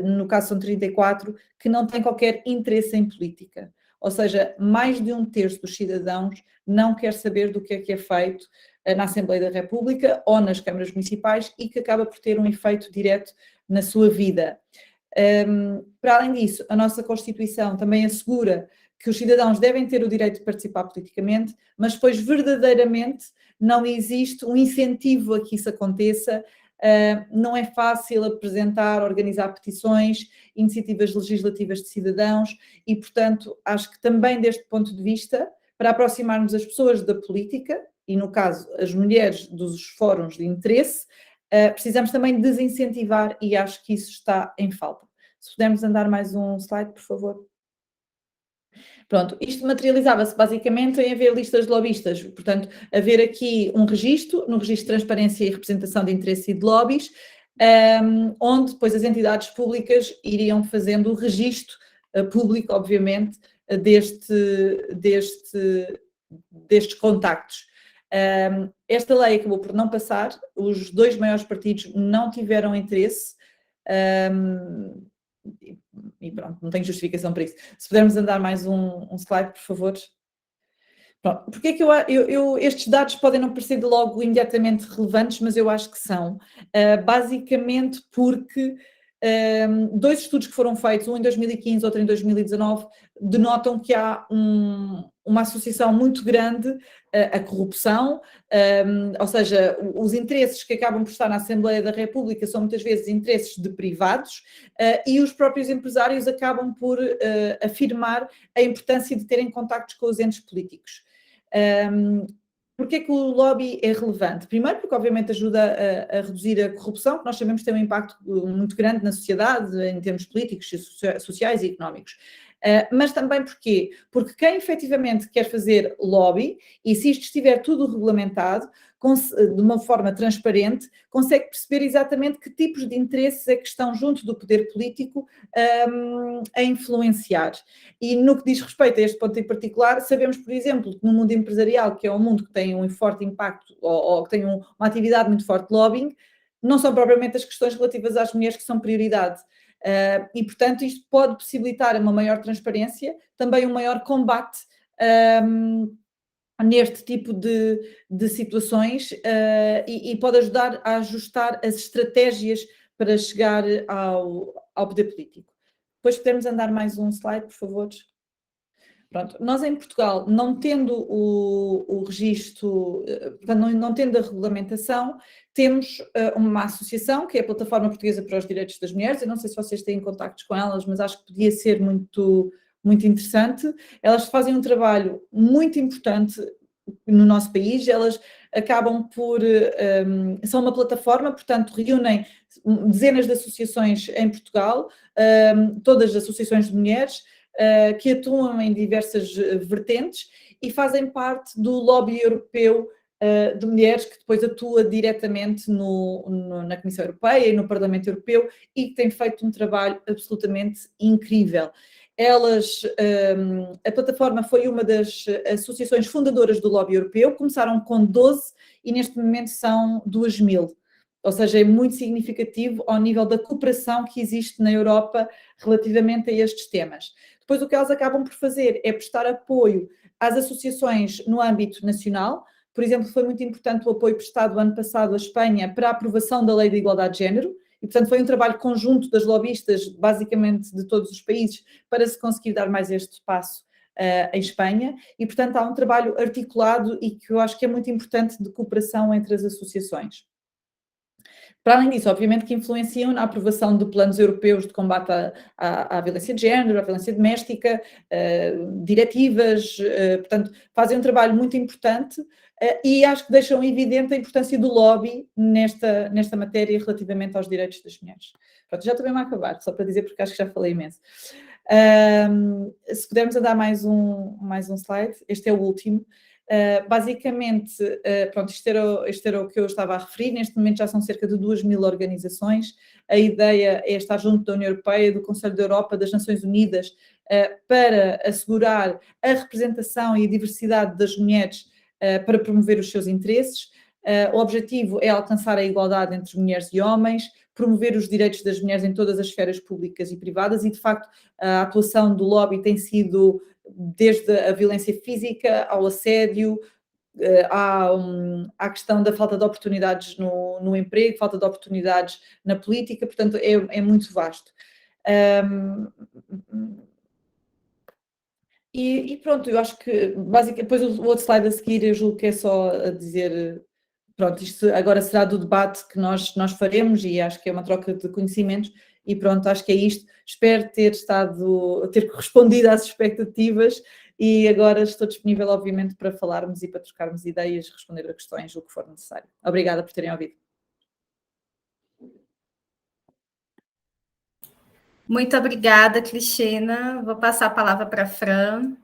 no caso são 34, que não têm qualquer interesse em política. Ou seja, mais de 1/3 dos cidadãos não quer saber do que é feito na Assembleia da República ou nas câmaras municipais e que acaba por ter um efeito direto na sua vida. Para além disso, a nossa Constituição também assegura que os cidadãos devem ter o direito de participar politicamente, mas depois verdadeiramente não existe um incentivo a que isso aconteça. Não é fácil apresentar, organizar petições, iniciativas legislativas de cidadãos e, portanto, acho que também deste ponto de vista, para aproximarmos as pessoas da política, e no caso as mulheres dos fóruns de interesse, precisamos também desincentivar e acho que isso está em falta. Se pudermos andar mais um slide, por favor. Pronto, isto materializava-se basicamente em haver listas de lobistas, portanto, haver aqui um registro, no registro de transparência e representação de interesse e de lobbies, onde depois as entidades públicas iriam fazendo o registro público, obviamente, destes contactos. Esta lei acabou por não passar, os 2 maiores partidos não tiveram interesse, e pronto, não tenho justificação para isso. Se pudermos andar mais um slide, por favor. Pronto, porque é que estes dados podem não parecer de logo imediatamente relevantes, mas eu acho que são. Basicamente porque 2 estudos que foram feitos, um em 2015, outro em 2019, denotam que há uma associação muito grande à corrupção, ou seja, os interesses que acabam por estar na Assembleia da República são muitas vezes interesses de privados, e os próprios empresários acabam por afirmar a importância de terem contactos com os entes políticos. Porquê que o lobby é relevante? Primeiro porque obviamente ajuda a reduzir a corrupção, que nós sabemos que tem um impacto muito grande na sociedade, em termos políticos, sociais e económicos. Mas também porquê? Porque quem efetivamente quer fazer lobby, e se isto estiver tudo regulamentado, de uma forma transparente, consegue perceber exatamente que tipos de interesses é que estão junto do poder político a influenciar. E no que diz respeito a este ponto em particular, sabemos, por exemplo, que no mundo empresarial, que é um mundo que tem um forte impacto, ou que tem uma atividade muito forte de lobbying, não são propriamente as questões relativas às mulheres que são prioridade. E, portanto, isto pode possibilitar uma maior transparência, também um maior combate neste tipo de situações e pode ajudar a ajustar as estratégias para chegar ao poder político. Depois podemos andar mais um slide, por favor. Pronto, nós em Portugal, não tendo o registro, portanto, não tendo a regulamentação, temos uma associação, que é a Plataforma Portuguesa para os Direitos das Mulheres. Eu não sei se vocês têm contactos com elas, mas acho que podia ser muito, muito interessante. Elas fazem um trabalho muito importante no nosso país. Elas acabam por... são uma plataforma, portanto, reúnem dezenas de associações em Portugal, todas as associações de mulheres, que atuam em diversas vertentes e fazem parte do lobby europeu de mulheres, que depois atua diretamente na Comissão Europeia e no Parlamento Europeu e que tem feito um trabalho absolutamente incrível. A plataforma foi uma das associações fundadoras do lobby europeu, começaram com 12 e neste momento são 2.000. Ou seja, é muito significativo ao nível da cooperação que existe na Europa relativamente a estes temas. Depois o que elas acabam por fazer é prestar apoio às associações no âmbito nacional. Por exemplo, foi muito importante o apoio prestado ano passado à Espanha para a aprovação da Lei de Igualdade de Género, e portanto foi um trabalho conjunto das lobistas, basicamente de todos os países, para se conseguir dar mais este passo em Espanha, e portanto há um trabalho articulado e que eu acho que é muito importante de cooperação entre as associações. Para além disso, obviamente que influenciam na aprovação de planos europeus de combate à violência de género, à violência doméstica, diretivas, portanto, fazem um trabalho muito importante e acho que deixam evidente a importância do lobby nesta matéria relativamente aos direitos das mulheres. Pronto, já estou mesmo a acabar, só para dizer, porque acho que já falei imenso. Se pudermos andar mais um slide, este é o último. Basicamente, pronto, isto era o que eu estava a referir. Neste momento já são cerca de 2.000 organizações. A ideia é estar junto da União Europeia, do Conselho da Europa, das Nações Unidas, para assegurar a representação e a diversidade das mulheres para promover os seus interesses. O objetivo é alcançar a igualdade entre mulheres e homens, promover os direitos das mulheres em todas as esferas públicas e privadas e, de facto, a atuação do lobby tem sido desde a violência física ao assédio, à questão da falta de oportunidades no emprego, falta de oportunidades na política, portanto é muito vasto. E pronto, eu acho que basicamente, depois o outro slide a seguir eu julgo que é só a dizer, pronto, isto agora será do debate que nós faremos e acho que é uma troca de conhecimentos e pronto, acho que é isto. Espero ter correspondido às expectativas e agora estou disponível, obviamente, para falarmos e para trocarmos ideias, responder a questões, o que for necessário. Obrigada por terem ouvido. Muito obrigada, Cristina. Vou passar a palavra para a Fran.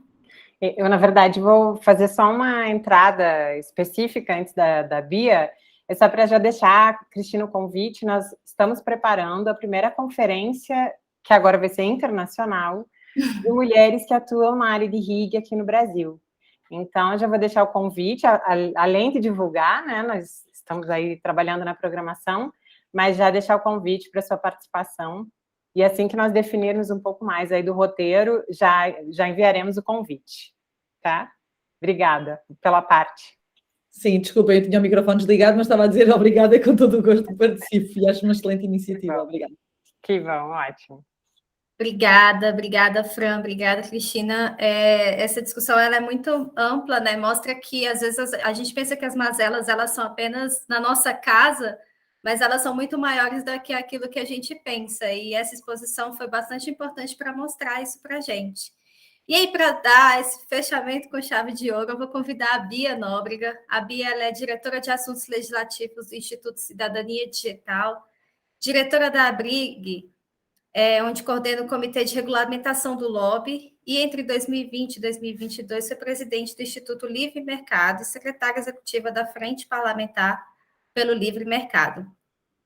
Eu, na verdade, vou fazer só uma entrada específica antes da Bia, é só para já deixar, Cristina, o convite. Nós estamos preparando a primeira conferência, que agora vai ser internacional, de mulheres que atuam na área de RIG aqui no Brasil. Então, eu já vou deixar o convite, além de divulgar, né, nós estamos aí trabalhando na programação, mas já deixar o convite para a sua participação. E assim que nós definirmos um pouco mais aí do roteiro, já enviaremos o convite, tá? Obrigada pela parte. Sim, desculpa, eu tinha o microfone desligado, mas estava a dizer obrigada com todo o gosto que participo e acho uma excelente iniciativa. Obrigada. Que bom, ótimo. Obrigada, Fran, obrigada, Cristina. Essa discussão ela é muito ampla, né? Mostra que, às vezes, a gente pensa que as mazelas elas são apenas na nossa casa, mas elas são muito maiores do que aquilo que a gente pensa, e essa exposição foi bastante importante para mostrar isso para a gente. E aí, para dar esse fechamento com chave de ouro, eu vou convidar a Bia Nóbrega. A Bia ela é diretora de Assuntos Legislativos do Instituto Cidadania Digital, diretora da ABRIG, onde coordena o Comitê de Regulamentação do Lobby, e entre 2020 e 2022 foi presidente do Instituto Livre Mercado e secretária executiva da Frente Parlamentar pelo Livre Mercado.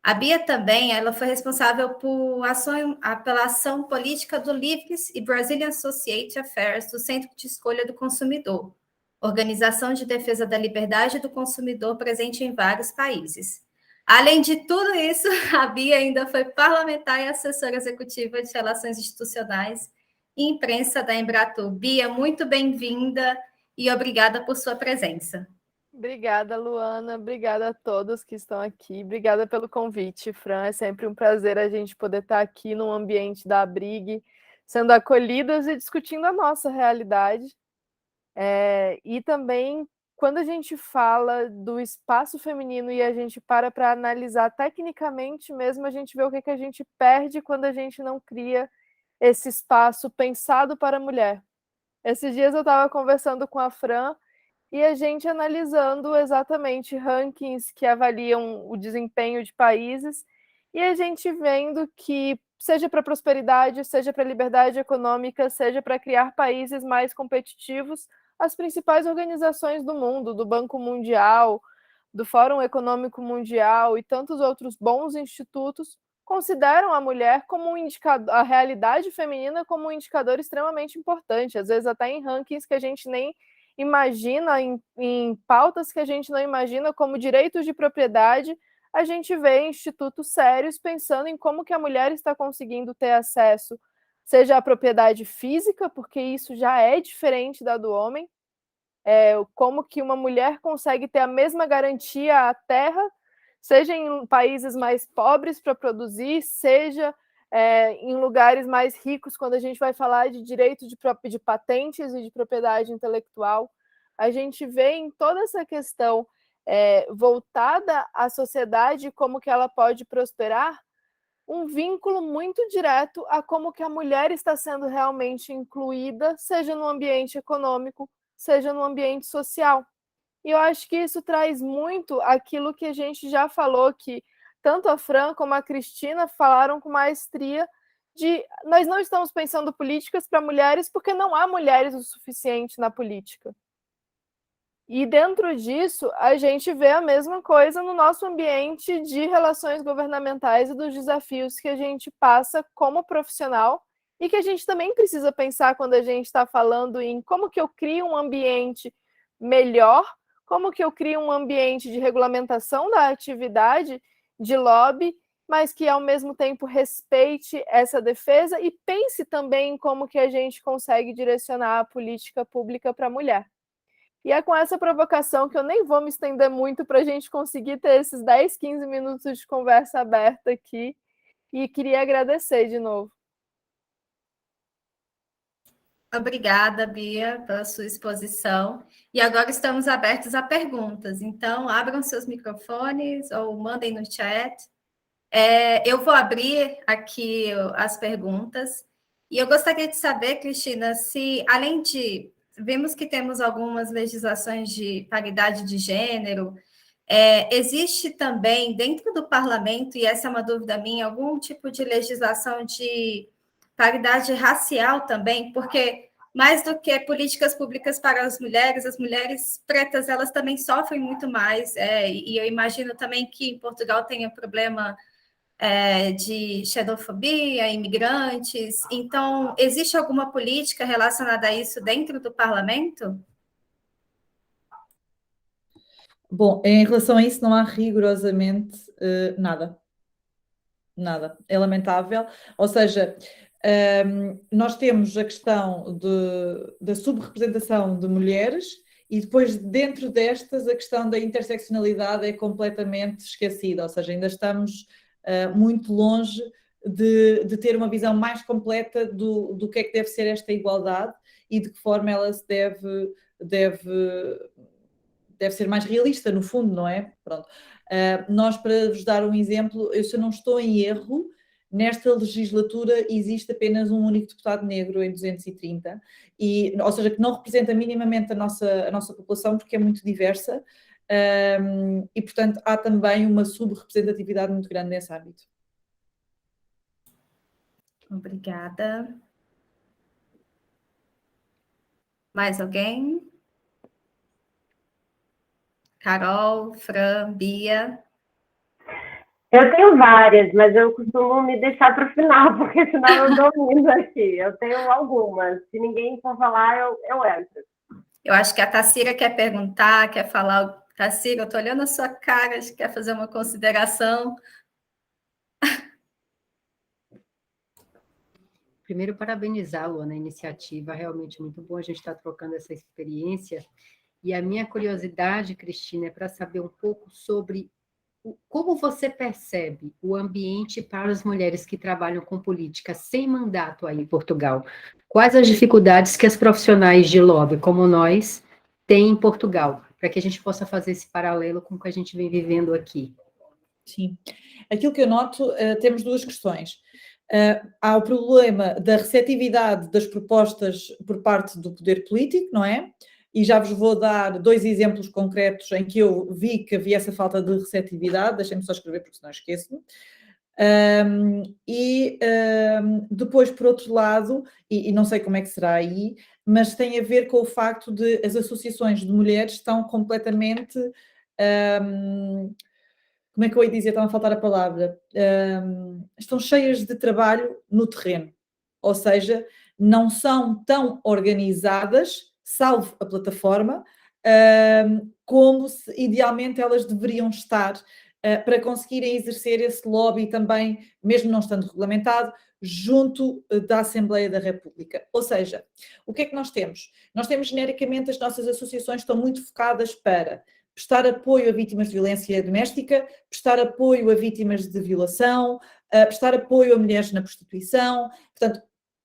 A Bia também, ela foi responsável pela ação política do Livres e Brazilian Associate Affairs do Centro de Escolha do Consumidor, organização de defesa da liberdade do consumidor presente em vários países. Além de tudo isso, a Bia ainda foi parlamentar e assessora executiva de Relações Institucionais e Imprensa da Embratur. Bia, muito bem-vinda e obrigada por sua presença. Obrigada, Luana. Obrigada a todos que estão aqui. Obrigada pelo convite, Fran. É sempre um prazer a gente poder estar aqui no ambiente da Abrig, sendo acolhidas e discutindo a nossa realidade. E também, quando a gente fala do espaço feminino e a gente para analisar tecnicamente mesmo, a gente vê o que a gente perde quando a gente não cria esse espaço pensado para a mulher. Esses dias eu estava conversando com a Fran e a gente analisando exatamente rankings que avaliam o desempenho de países e a gente vendo que, seja para prosperidade, seja para liberdade econômica, seja para criar países mais competitivos, as principais organizações do mundo, do Banco Mundial, do Fórum Econômico Mundial e tantos outros bons institutos, consideram a mulher como um indicador, a realidade feminina como um indicador extremamente importante, às vezes até em rankings que a gente nem imagina, em pautas que a gente não imagina, como direitos de propriedade, a gente vê institutos sérios pensando em como que a mulher está conseguindo ter acesso, seja a propriedade física, porque isso já é diferente da do homem, como que uma mulher consegue ter a mesma garantia à terra, seja em países mais pobres para produzir, seja em lugares mais ricos, quando a gente vai falar de direito de patentes e de propriedade intelectual. A gente vê em toda essa questão voltada à sociedade, como que ela pode prosperar, um vínculo muito direto a como que a mulher está sendo realmente incluída, seja no ambiente econômico, seja no ambiente social. E eu acho que isso traz muito aquilo que a gente já falou, que tanto a Fran como a Cristina falaram com maestria, de nós não estamos pensando políticas para mulheres porque não há mulheres o suficiente na política. E dentro disso, a gente vê a mesma coisa no nosso ambiente de relações governamentais e dos desafios que a gente passa como profissional e que a gente também precisa pensar quando a gente está falando em como que eu crio um ambiente melhor, como que eu crio um ambiente de regulamentação da atividade de lobby, mas que ao mesmo tempo respeite essa defesa e pense também em como que a gente consegue direcionar a política pública para a mulher. E é com essa provocação que eu nem vou me estender muito para a gente conseguir ter esses 10, 15 minutos de conversa aberta aqui. E queria agradecer de novo. Obrigada, Bia, pela sua exposição. E agora estamos abertos a perguntas. Então, abram seus microfones ou mandem no chat. Eu vou abrir aqui as perguntas. E eu gostaria de saber, Cristina, se além de... Vimos que temos algumas legislações de paridade de gênero. Existe também, dentro do parlamento, e essa é uma dúvida minha, algum tipo de legislação de paridade racial também? Porque, mais do que políticas públicas para as mulheres pretas, elas também sofrem muito mais. E eu imagino também que em Portugal tenha problema de xenofobia, imigrantes. Então, existe alguma política relacionada a isso dentro do parlamento? Bom, em relação a isso não há rigorosamente nada. Nada. É lamentável. Ou seja, nós temos a questão da subrepresentação de mulheres e depois dentro destas a questão da interseccionalidade é completamente esquecida. Ou seja, ainda estamos muito longe de ter uma visão mais completa do que é que deve ser esta igualdade e de que forma ela se deve ser mais realista, no fundo, não é? Pronto. Nós, para vos dar um exemplo, se eu não estou em erro, nesta legislatura existe apenas um único deputado negro em 230, ou seja, que não representa minimamente a nossa população, porque é muito diversa, e, portanto, há também uma subrepresentatividade muito grande nesse âmbito. Obrigada. Mais alguém? Carol, Fran, Bia? Eu tenho várias, mas eu costumo me deixar para o final, porque senão eu domino aqui. Eu tenho algumas. Se ninguém for falar, eu entro. Eu acho que a Tassira quer perguntar, quer falar. Tassira, eu estou olhando a sua cara, acho que quer fazer uma consideração. Primeiro, parabenizar, Luana, a iniciativa, realmente muito bom a gente estar trocando essa experiência. E a minha curiosidade, Cristina, é para saber um pouco sobre como você percebe o ambiente para as mulheres que trabalham com política sem mandato aí em Portugal. Quais as dificuldades que as profissionais de lobby, como nós, têm em Portugal, para que a gente possa fazer esse paralelo com o que a gente vem vivendo aqui? Sim. Aquilo que eu noto, temos duas questões. Há o problema da receptividade das propostas por parte do poder político, não é? E já vos vou dar 2 exemplos concretos em que eu vi que havia essa falta de receptividade. Deixem-me só escrever, porque senão esqueço-me. Depois, por outro lado, e não sei como é que será aí, mas tem a ver com o facto de as associações de mulheres estão completamente... como é que eu ia dizer? Estava a faltar a palavra. Estão cheias de trabalho no terreno. Ou seja, não são tão organizadas, salvo a plataforma, como idealmente elas deveriam estar para conseguirem exercer esse lobby também, mesmo não estando regulamentado, junto da Assembleia da República. Ou seja, o que é que nós temos? Nós temos genericamente as nossas associações estão muito focadas para prestar apoio a vítimas de violência doméstica, prestar apoio a vítimas de violação, prestar apoio a mulheres na prostituição. Portanto,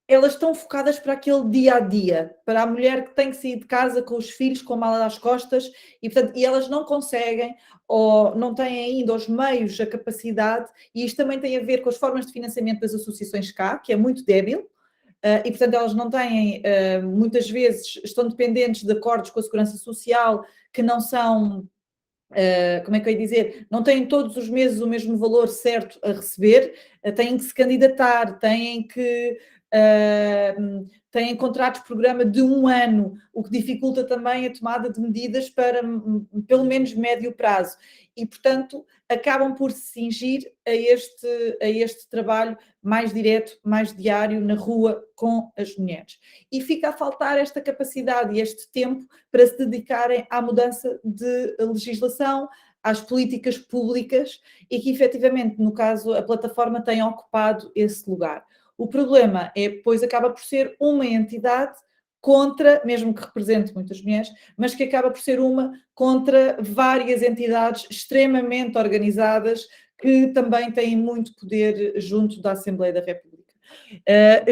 elas estão focadas para aquele dia-a-dia, para a mulher que tem que sair de casa com os filhos, com a mala às costas, e elas não conseguem, ou não têm ainda os meios, a capacidade, e isto também tem a ver com as formas de financiamento das associações cá, que é muito débil, e portanto elas não têm, muitas vezes, estão dependentes de acordos com a Segurança Social, que não são, como é que eu ia dizer, não têm todos os meses o mesmo valor certo a receber, têm que se candidatar, têm contratos de programa de 1 ano, o que dificulta também a tomada de medidas para pelo menos médio prazo. E, portanto, acabam por se cingir a este trabalho mais direto, mais diário, na rua, com as mulheres. E fica a faltar esta capacidade e este tempo para se dedicarem à mudança de legislação, às políticas públicas, e que, efetivamente, no caso, a plataforma tem ocupado esse lugar. O problema é, pois, acaba por ser uma entidade contra, mesmo que represente muitas mulheres, mas que acaba por ser uma contra várias entidades extremamente organizadas que também têm muito poder junto da Assembleia da República.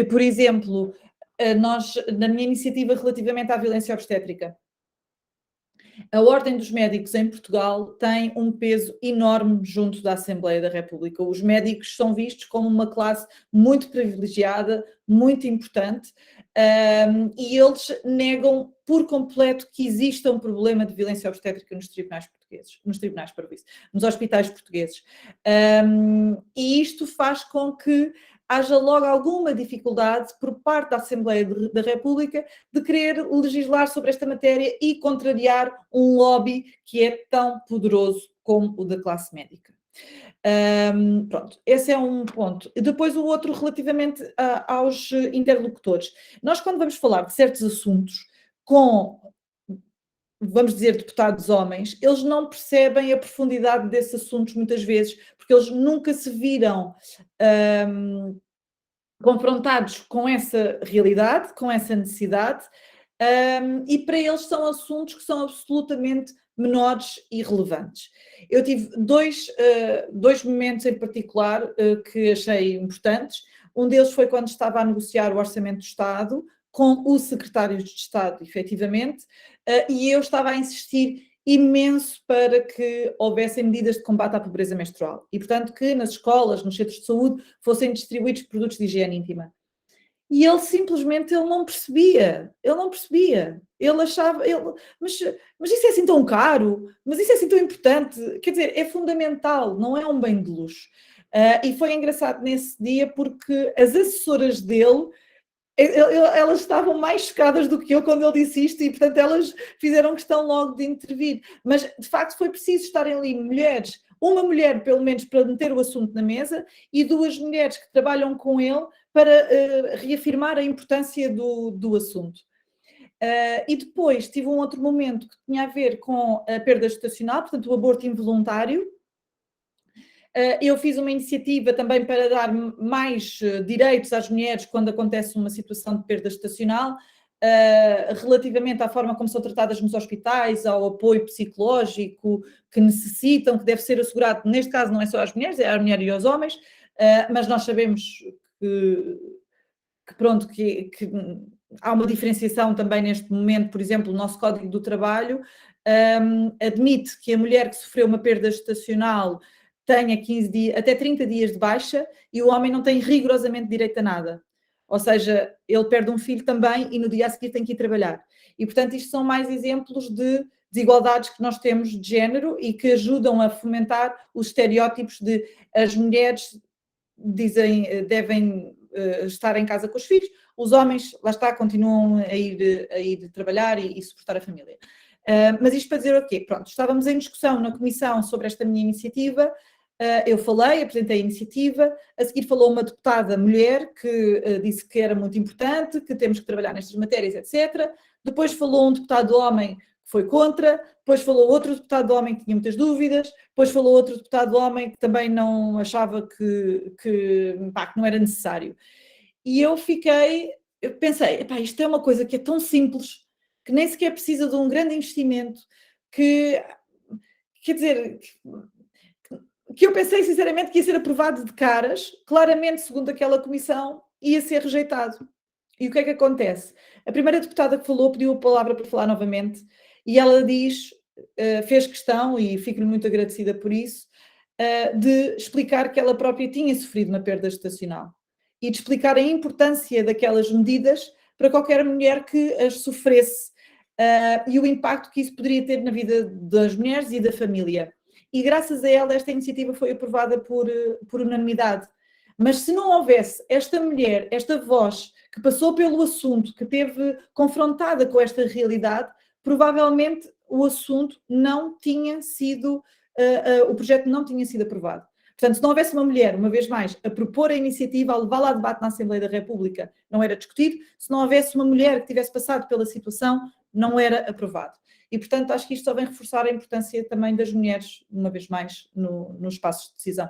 Por exemplo, nós, na minha iniciativa relativamente à violência obstétrica, a Ordem dos Médicos em Portugal tem um peso enorme junto da Assembleia da República. Os médicos são vistos como uma classe muito privilegiada, muito importante, e eles negam por completo que exista um problema de violência obstétrica nos tribunais portugueses, nos hospitais portugueses. E isto faz com que haja logo alguma dificuldade por parte da Assembleia da República de querer legislar sobre esta matéria e contrariar um lobby que é tão poderoso como o da classe médica. Pronto, esse é um ponto. E depois o outro relativamente aos interlocutores. Nós, quando vamos falar de certos assuntos com, vamos dizer, deputados homens, eles não percebem a profundidade desses assuntos muitas vezes, porque eles nunca se viram confrontados com essa realidade, com essa necessidade, e para eles são assuntos que são absolutamente menores e relevantes. Eu tive dois momentos em particular que achei importantes. Um deles foi quando estava a negociar o Orçamento do Estado com o Secretário de Estado, efetivamente, e eu estava a insistir imenso para que houvessem medidas de combate à pobreza menstrual e, portanto, que nas escolas, nos centros de saúde, fossem distribuídos produtos de higiene íntima. E ele simplesmente não percebia, ele achava, mas isso é assim tão caro, mas isso é assim tão importante, quer dizer, é fundamental, não é um bem de luxo. E foi engraçado nesse dia porque as assessoras dele, elas estavam mais chocadas do que eu quando ele disse isto e, portanto, elas fizeram questão logo de intervir. Mas, de facto, foi preciso estarem ali mulheres, uma mulher, pelo menos, para meter o assunto na mesa e 2 mulheres que trabalham com ele para reafirmar a importância do assunto. E depois tive um outro momento que tinha a ver com a perda gestacional, portanto, o aborto involuntário. Eu fiz uma iniciativa também para dar mais direitos às mulheres quando acontece uma situação de perda gestacional, relativamente à forma como são tratadas nos hospitais, ao apoio psicológico que necessitam, que deve ser assegurado, neste caso não é só às mulheres, é às mulheres e aos homens, mas nós sabemos que há uma diferenciação também neste momento. Por exemplo, o nosso Código do Trabalho admite que a mulher que sofreu uma perda gestacional tenha 15 dias, até 30 dias de baixa, e o homem não tem rigorosamente direito a nada. Ou seja, ele perde um filho também e no dia a seguir tem que ir trabalhar. E, portanto, isto são mais exemplos de desigualdades que nós temos de género e que ajudam a fomentar os estereótipos de as mulheres devem estar em casa com os filhos, os homens, lá está, continuam a ir trabalhar e suportar a família. Mas isto para dizer o quê? Pronto, estávamos em discussão na comissão sobre esta minha iniciativa, eu falei, apresentei a iniciativa, a seguir falou uma deputada mulher que disse que era muito importante, que temos que trabalhar nestas matérias, etc. Depois falou um deputado homem que foi contra, depois falou outro deputado homem que tinha muitas dúvidas, depois falou outro deputado homem que também não achava que não era necessário. E eu pensei, isto é uma coisa que é tão simples, que nem sequer precisa de um grande investimento, que, quer dizer, que eu pensei sinceramente que ia ser aprovado de caras, claramente, segundo aquela comissão, ia ser rejeitado. E o que é que acontece? A primeira deputada que falou pediu a palavra para falar novamente e ela fez questão, e fico-lhe muito agradecida por isso, de explicar que ela própria tinha sofrido uma perda gestacional e de explicar a importância daquelas medidas para qualquer mulher que as sofresse e o impacto que isso poderia ter na vida das mulheres e da família. E graças a ela esta iniciativa foi aprovada por unanimidade. Mas se não houvesse esta mulher, esta voz que passou pelo assunto, que esteve confrontada com esta realidade, provavelmente o assunto não tinha sido, o projeto não tinha sido aprovado. Portanto, se não houvesse uma mulher, uma vez mais, a propor a iniciativa, a levá-la a debate na Assembleia da República, não era discutido. Se não houvesse uma mulher que tivesse passado pela situação, não era aprovado. E, portanto, acho que isto só vem reforçar a importância também das mulheres, uma vez mais, nos espaços de decisão.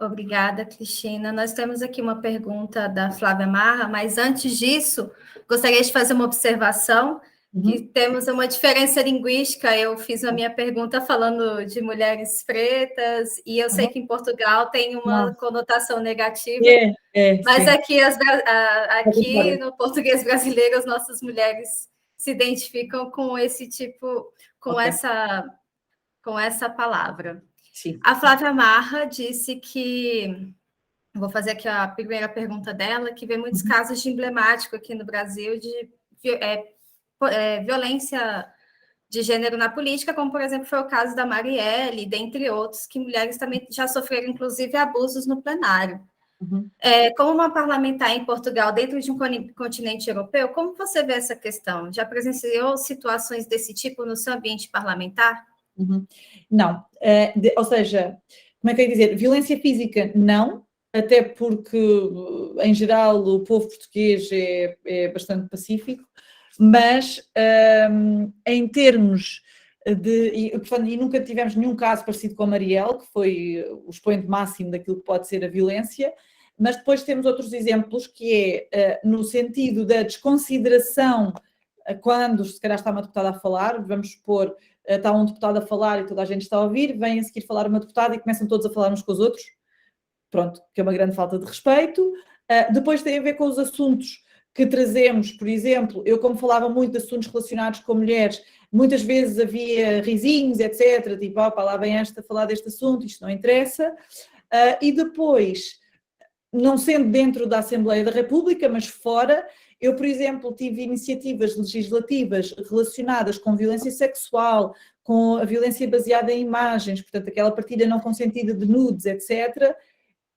Obrigada, Cristina. Nós temos aqui uma pergunta da Flávia Marra, mas antes disso, gostaria de fazer uma observação, que temos uma diferença linguística. Eu fiz a minha pergunta falando de mulheres pretas, e eu sei que em Portugal tem uma conotação negativa, mas aqui no português brasileiro, as nossas mulheres se identificam com esse tipo, com essa palavra. Sim. A Flávia Marra disse que, vou fazer aqui a primeira pergunta dela, que vê muitos casos de emblemático aqui no Brasil de violência de gênero na política, como, por exemplo, foi o caso da Marielle, dentre outros, que mulheres também já sofreram, inclusive, abusos no plenário. Como uma parlamentar em Portugal, dentro de um continente europeu, como você vê essa questão? Já presenciou situações desse tipo no seu ambiente parlamentar? Não, ou seja, como é que eu ia dizer? Violência física, não, até porque, em geral, o povo português é bastante pacífico, mas em termos e nunca tivemos nenhum caso parecido com a Marielle, que foi o expoente máximo daquilo que pode ser a violência, mas depois temos outros exemplos, que é no sentido da desconsideração, quando se calhar está uma deputada a falar, vamos supor, está um deputado a falar e toda a gente está a ouvir, vem a seguir falar uma deputada e começam todos a falar uns com os outros, pronto, que é uma grande falta de respeito. Depois tem a ver com os assuntos que trazemos, por exemplo, eu como falava muito de assuntos relacionados com mulheres, muitas vezes havia risinhos, etc, tipo, lá vem esta a falar deste assunto, isto não interessa. E depois, não sendo dentro da Assembleia da República, mas fora, Eu, por exemplo, tive iniciativas legislativas relacionadas com violência sexual, com a violência baseada em imagens, portanto, aquela partilha não consentida de nudes, etc.,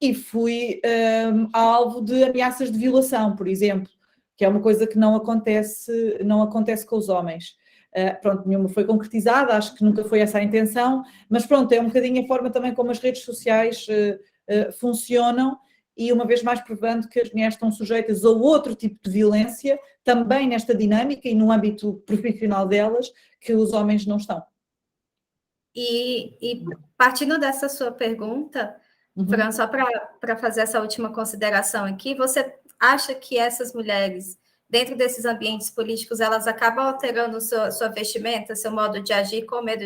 e fui alvo de ameaças de violação, por exemplo, que é uma coisa que não acontece com os homens. Pronto, nenhuma foi concretizada, acho que nunca foi essa a intenção, mas pronto, é um bocadinho a forma também como as redes sociais funcionam, e uma vez mais provando que as mulheres estão sujeitas a outro tipo de violência, também nesta dinâmica e no âmbito profissional delas, que os homens não estão. E partindo dessa sua pergunta, Fran, só para fazer essa última consideração aqui, você acha que essas mulheres, dentro desses ambientes políticos, elas acabam alterando sua vestimenta, seu modo de agir, com medo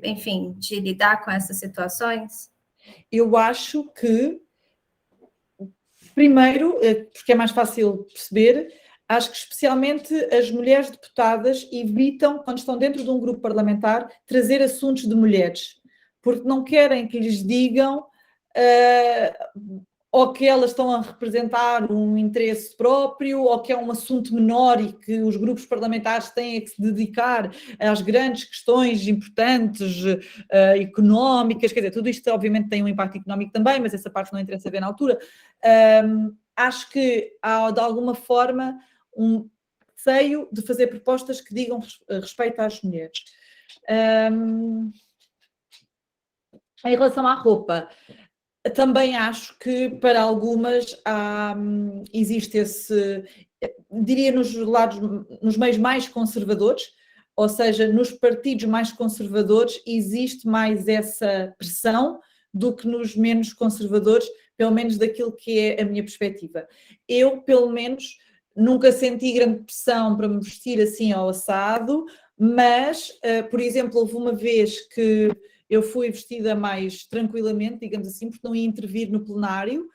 enfim, de lidar com essas situações? Eu acho que, primeiro, porque é mais fácil perceber, acho que especialmente as mulheres deputadas evitam, quando estão dentro de um grupo parlamentar, trazer assuntos de mulheres, porque não querem que lhes digam ou que elas estão a representar um interesse próprio, ou que é um assunto menor e que os grupos parlamentares têm que se dedicar às grandes questões importantes, económicas, quer dizer, tudo isto obviamente tem um impacto económico também, mas essa parte não interessa ver na altura. Acho que há, de alguma forma, um receio de fazer propostas que digam respeito às mulheres. Em relação à roupa, também acho que para algumas existe esse, diria, nos meios mais conservadores, ou seja, nos partidos mais conservadores existe mais essa pressão do que nos menos conservadores, pelo menos daquilo que é a minha perspectiva. Eu, pelo menos, nunca senti grande pressão para me vestir assim ao assado, mas, por exemplo, houve uma vez que eu fui vestida mais tranquilamente, digamos assim, porque não ia intervir no plenário,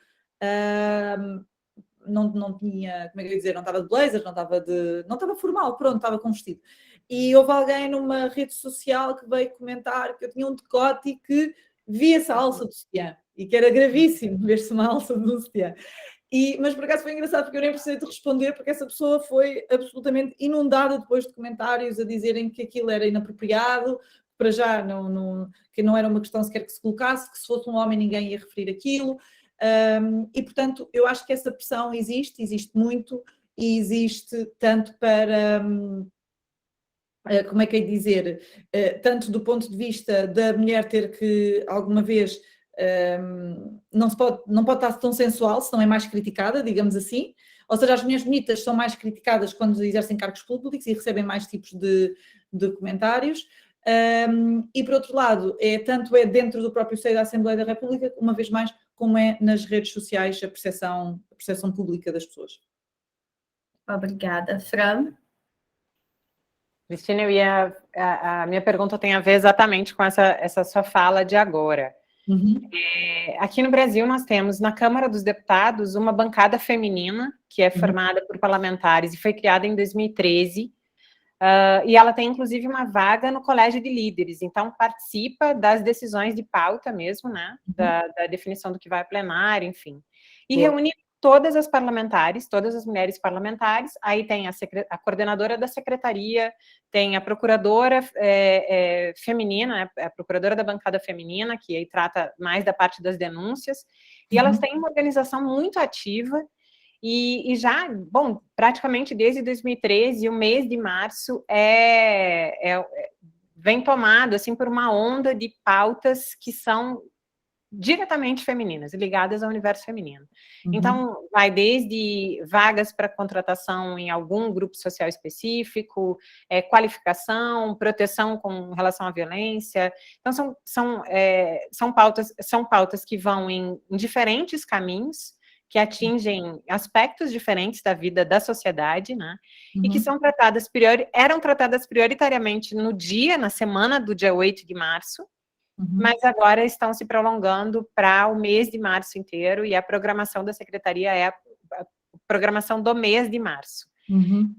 não tinha, como é que eu ia dizer, não estava de blazer, não estava formal, pronto, estava com vestido. E houve alguém numa rede social que veio comentar que eu tinha um decote e que via-se a alça do sutiã, e que era gravíssimo ver-se uma alça do sutiã. Mas por acaso foi engraçado, porque eu nem precisei de responder, porque essa pessoa foi absolutamente inundada depois de comentários a dizerem que aquilo era inapropriado, para já que não era uma questão sequer que se colocasse, que se fosse um homem ninguém ia referir aquilo, e portanto eu acho que essa pressão existe muito, e existe tanto para, como é que é dizer, tanto do ponto de vista da mulher ter que alguma vez não pode estar tão sensual se não é mais criticada, digamos assim, ou seja, as mulheres bonitas são mais criticadas quando exercem cargos públicos e recebem mais tipos de comentários. E por outro lado, tanto é dentro do próprio seio da Assembleia da República, uma vez mais, como é nas redes sociais a percepção pública das pessoas. Obrigada. Fran? Cristina, a minha pergunta tem a ver exatamente com essa sua fala de agora. Aqui no Brasil nós temos na Câmara dos Deputados uma bancada feminina que é formada por parlamentares e foi criada em 2013, e ela tem inclusive uma vaga no Colégio de Líderes, então participa das decisões de pauta mesmo, né, da definição do que vai a plenário, enfim, e reúne todas as parlamentares, todas as mulheres parlamentares. Aí tem a coordenadora da secretaria, tem a procuradora feminina, né, a procuradora da bancada feminina, que aí trata mais da parte das denúncias, e elas têm uma organização muito ativa, e já, bom, praticamente desde 2013, o mês de março vem tomado, assim, por uma onda de pautas que são diretamente femininas, ligadas ao universo feminino. Então, vai desde vagas para contratação em algum grupo social específico, qualificação, proteção com relação à violência. Então, são pautas que vão em diferentes caminhos, que atingem aspectos diferentes da vida da sociedade, né? E que eram tratadas prioritariamente na semana do dia 8 de março, mas agora estão se prolongando para o mês de março inteiro, e a programação da secretaria é a programação do mês de março.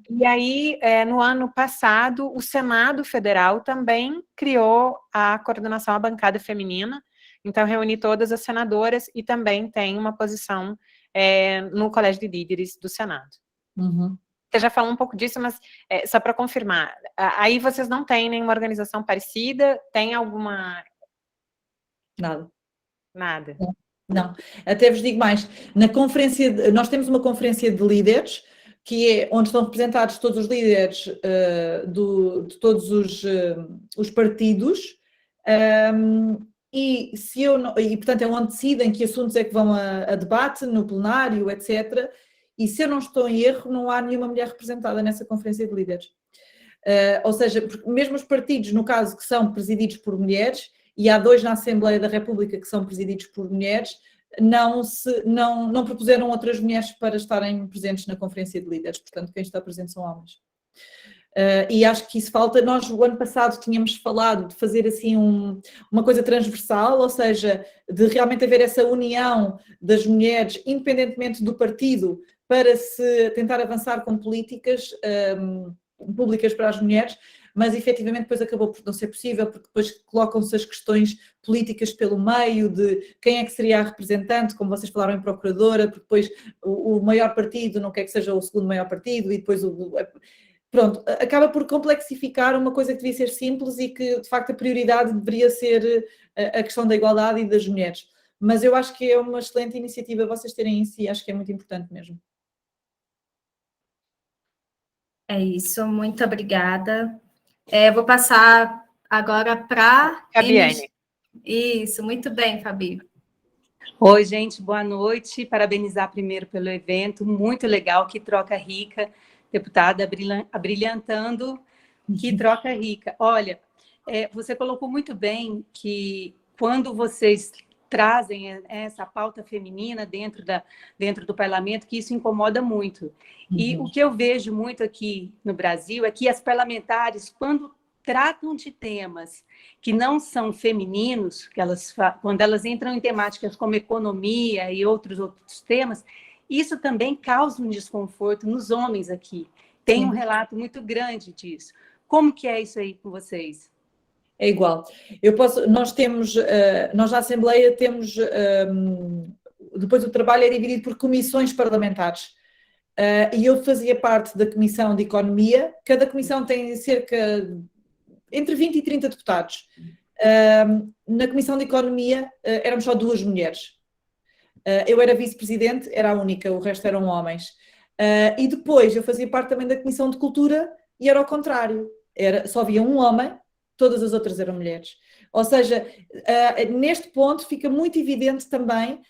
E aí, no ano passado, o Senado Federal também criou a coordenação à bancada feminina, então reuni todas as senadoras e também tem uma posição no Colégio de Líderes do Senado. Uhum. Você já falou um pouco disso, mas só para confirmar, aí vocês não têm nenhuma organização parecida? Tem alguma... Nada. Nada. Não, até vos digo mais, nós temos uma conferência de líderes, que é onde estão representados todos os líderes de todos os partidos, e portanto é onde decidem que assuntos é que vão a debate, no plenário, etc. E se eu não estou em erro, não há nenhuma mulher representada nessa conferência de líderes. Ou seja, mesmo os partidos, no caso, que são presididos por mulheres, e há 2 na Assembleia da República que são presididos por mulheres, não propuseram outras mulheres para estarem presentes na Conferência de Líderes, portanto quem está presente são homens. E acho que isso falta. Nós o ano passado tínhamos falado de fazer assim uma coisa transversal, ou seja, de realmente haver essa união das mulheres, independentemente do partido, para se tentar avançar com políticas públicas para as mulheres, mas efetivamente depois acabou por não ser possível, porque depois colocam-se as questões políticas pelo meio, de quem é que seria a representante, como vocês falaram em procuradora, porque depois o maior partido não quer que seja o segundo maior partido, e depois pronto, acaba por complexificar uma coisa que devia ser simples e que de facto a prioridade deveria ser a questão da igualdade e das mulheres. Mas eu acho que é uma excelente iniciativa vocês terem isso e acho que é muito importante mesmo. É isso, muito obrigada. Vou passar agora para... Fabiane. Isso, muito bem, Fabi. Oi, gente, boa noite. Parabenizar primeiro pelo evento, muito legal, que troca rica. Deputada abrilhantando, que troca rica. Olha, você colocou muito bem que quando vocês trazem essa pauta feminina dentro do parlamento, que isso incomoda muito. E o que eu vejo muito aqui no Brasil é que as parlamentares, quando tratam de temas que não são femininos, quando elas entram em temáticas como economia e outros temas, isso também causa um desconforto nos homens aqui. Tem um relato muito grande disso. Como que é isso aí com vocês? É igual. Nós na Assembleia temos, depois o trabalho é dividido por comissões parlamentares. E eu fazia parte da Comissão de Economia. Cada comissão tem entre 20 e 30 deputados. Na Comissão de Economia éramos só 2 mulheres. Eu era vice-presidente, era a única, o resto eram homens. E depois eu fazia parte também da Comissão de Cultura e era ao contrário. Só havia um homem, todas as outras eram mulheres. Ou seja, neste ponto fica muito evidente também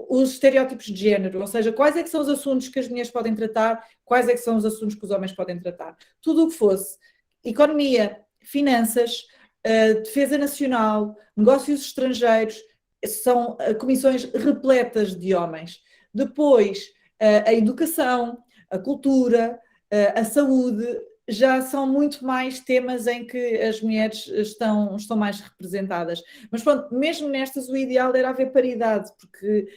os estereótipos de género, ou seja, quais é que são os assuntos que as mulheres podem tratar, quais é que são os assuntos que os homens podem tratar. Tudo o que fosse economia, finanças, defesa nacional, negócios estrangeiros, são comissões repletas de homens. Depois, a educação, a cultura, a saúde, já são muito mais temas em que as mulheres estão mais representadas. Mas pronto, mesmo nestas o ideal era haver paridade, porque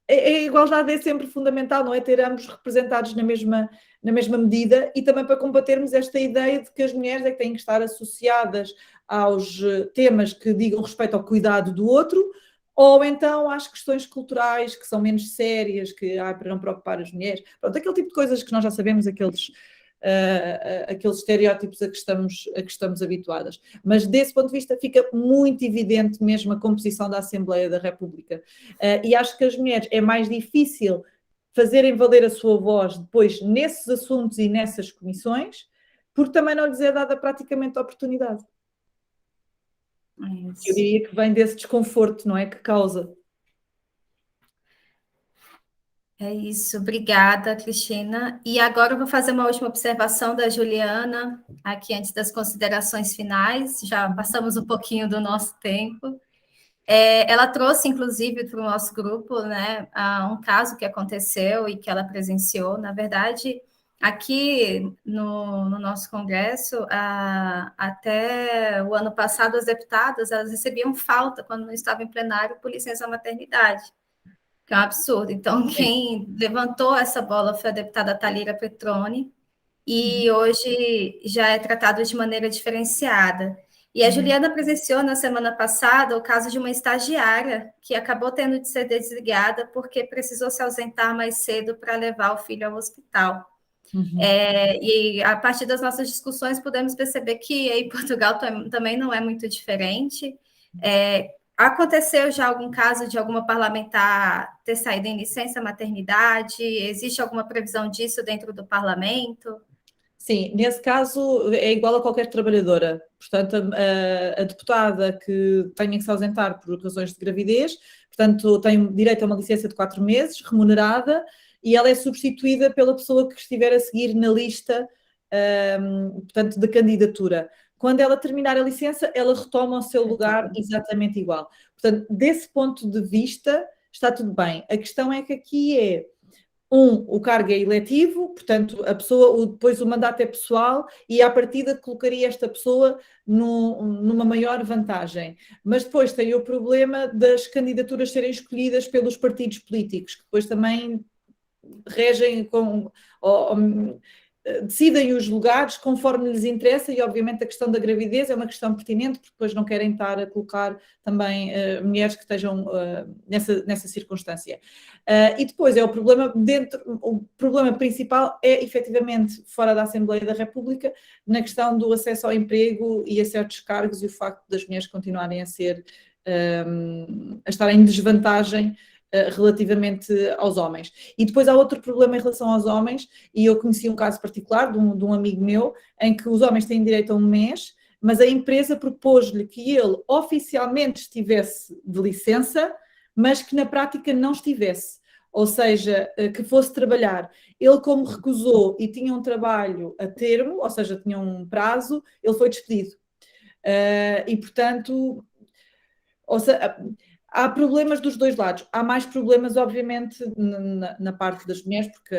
a igualdade é sempre fundamental, não é? Ter ambos representados na mesma medida, e também para combatermos esta ideia de que as mulheres é que têm que estar associadas aos temas que digam respeito ao cuidado do outro, ou então às questões culturais que são menos sérias, para não preocupar as mulheres. Pronto, aquele tipo de coisas que nós já sabemos, aqueles estereótipos a que estamos habituadas. Mas desse ponto de vista fica muito evidente mesmo a composição da Assembleia da República. E acho que as mulheres é mais difícil fazerem valer a sua voz depois nesses assuntos e nessas comissões, porque também não lhes é dada praticamente a oportunidade. Eu diria que vem desse desconforto, não é? Que causa. É isso, obrigada, Cristina. E agora eu vou fazer uma última observação da Juliana, aqui antes das considerações finais, já passamos um pouquinho do nosso tempo. Ela trouxe, inclusive, para o nosso grupo, né, um caso que aconteceu e que ela presenciou. Na verdade, aqui no nosso congresso, até o ano passado, as deputadas elas recebiam falta quando não estavam em plenário por licença maternidade, que é um absurdo. Então, quem levantou essa bola foi a deputada Thalira Petroni, e hoje já é tratado de maneira diferenciada. E a Juliana presenciou na semana passada o caso de uma estagiária que acabou tendo de ser desligada porque precisou se ausentar mais cedo para levar o filho ao hospital. E a partir das nossas discussões podemos perceber que em Portugal também não é muito diferente. Aconteceu já algum caso de alguma parlamentar ter saído em licença maternidade? Existe alguma previsão disso dentro do parlamento? Sim, nesse caso é igual a qualquer trabalhadora. Portanto, a deputada que tenha que se ausentar por razões de gravidez, portanto, tem direito a uma licença de 4 meses, remunerada, e ela é substituída pela pessoa que estiver a seguir na lista, portanto, de candidatura. Quando ela terminar a licença, ela retoma o seu lugar exatamente igual. Portanto, desse ponto de vista, está tudo bem. A questão é que aqui o cargo é eletivo, portanto, a pessoa, depois o mandato é pessoal e, à partida, colocaria esta pessoa numa maior vantagem. Mas depois tem o problema das candidaturas serem escolhidas pelos partidos políticos, que depois também regem decidem os lugares conforme lhes interessa, e obviamente a questão da gravidez é uma questão pertinente, porque depois não querem estar a colocar também mulheres que estejam nessa circunstância. E depois o problema principal é efetivamente fora da Assembleia da República, na questão do acesso ao emprego e a certos cargos, e o facto das mulheres continuarem a estar em desvantagem relativamente aos homens. E depois há outro problema em relação aos homens, e eu conheci um caso particular de um amigo meu, em que os homens têm direito a 1 mês, mas a empresa propôs-lhe que ele oficialmente estivesse de licença, mas que na prática não estivesse, ou seja, que fosse trabalhar. Ele, como recusou e tinha um trabalho a termo, ou seja, tinha um prazo, ele foi despedido. E, portanto, há problemas dos dois lados. Há mais problemas, obviamente, na parte das mulheres, porque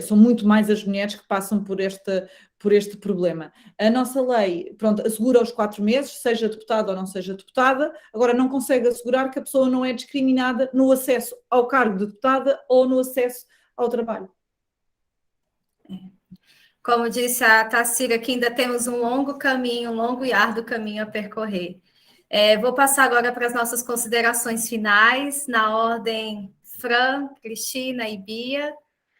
são muito mais as mulheres que passam por este problema. A nossa lei, pronto, assegura os 4 meses, seja deputada ou não seja deputada, agora não consegue assegurar que a pessoa não é discriminada no acesso ao cargo de deputada ou no acesso ao trabalho. Como disse a Tarsila, que ainda temos um longo e árduo caminho a percorrer. Vou passar agora para as nossas considerações finais, na ordem Fran, Cristina e Bia,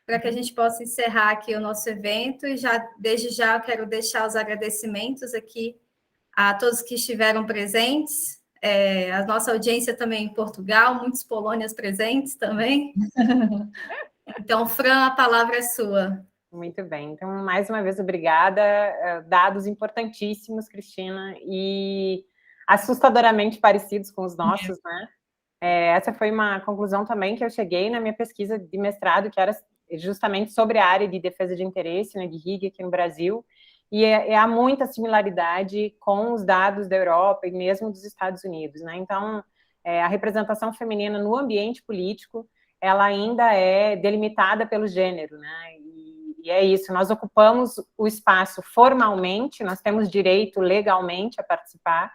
para que a gente possa encerrar aqui o nosso evento. E desde já eu quero deixar os agradecimentos aqui a todos que estiveram presentes, a nossa audiência também em Portugal, muitos polônias presentes também. Então, Fran, a palavra é sua. Muito bem. Então, mais uma vez, obrigada. Dados importantíssimos, Cristina, e assustadoramente parecidos com os nossos, né? Essa foi uma conclusão também que eu cheguei na minha pesquisa de mestrado, que era justamente sobre a área de defesa de interesse, né, de RIG aqui no Brasil, e há muita similaridade com os dados da Europa e mesmo dos Estados Unidos, né? Então, a representação feminina no ambiente político, ela ainda é delimitada pelo gênero, né? E é isso, nós ocupamos o espaço formalmente, nós temos direito legalmente a participar,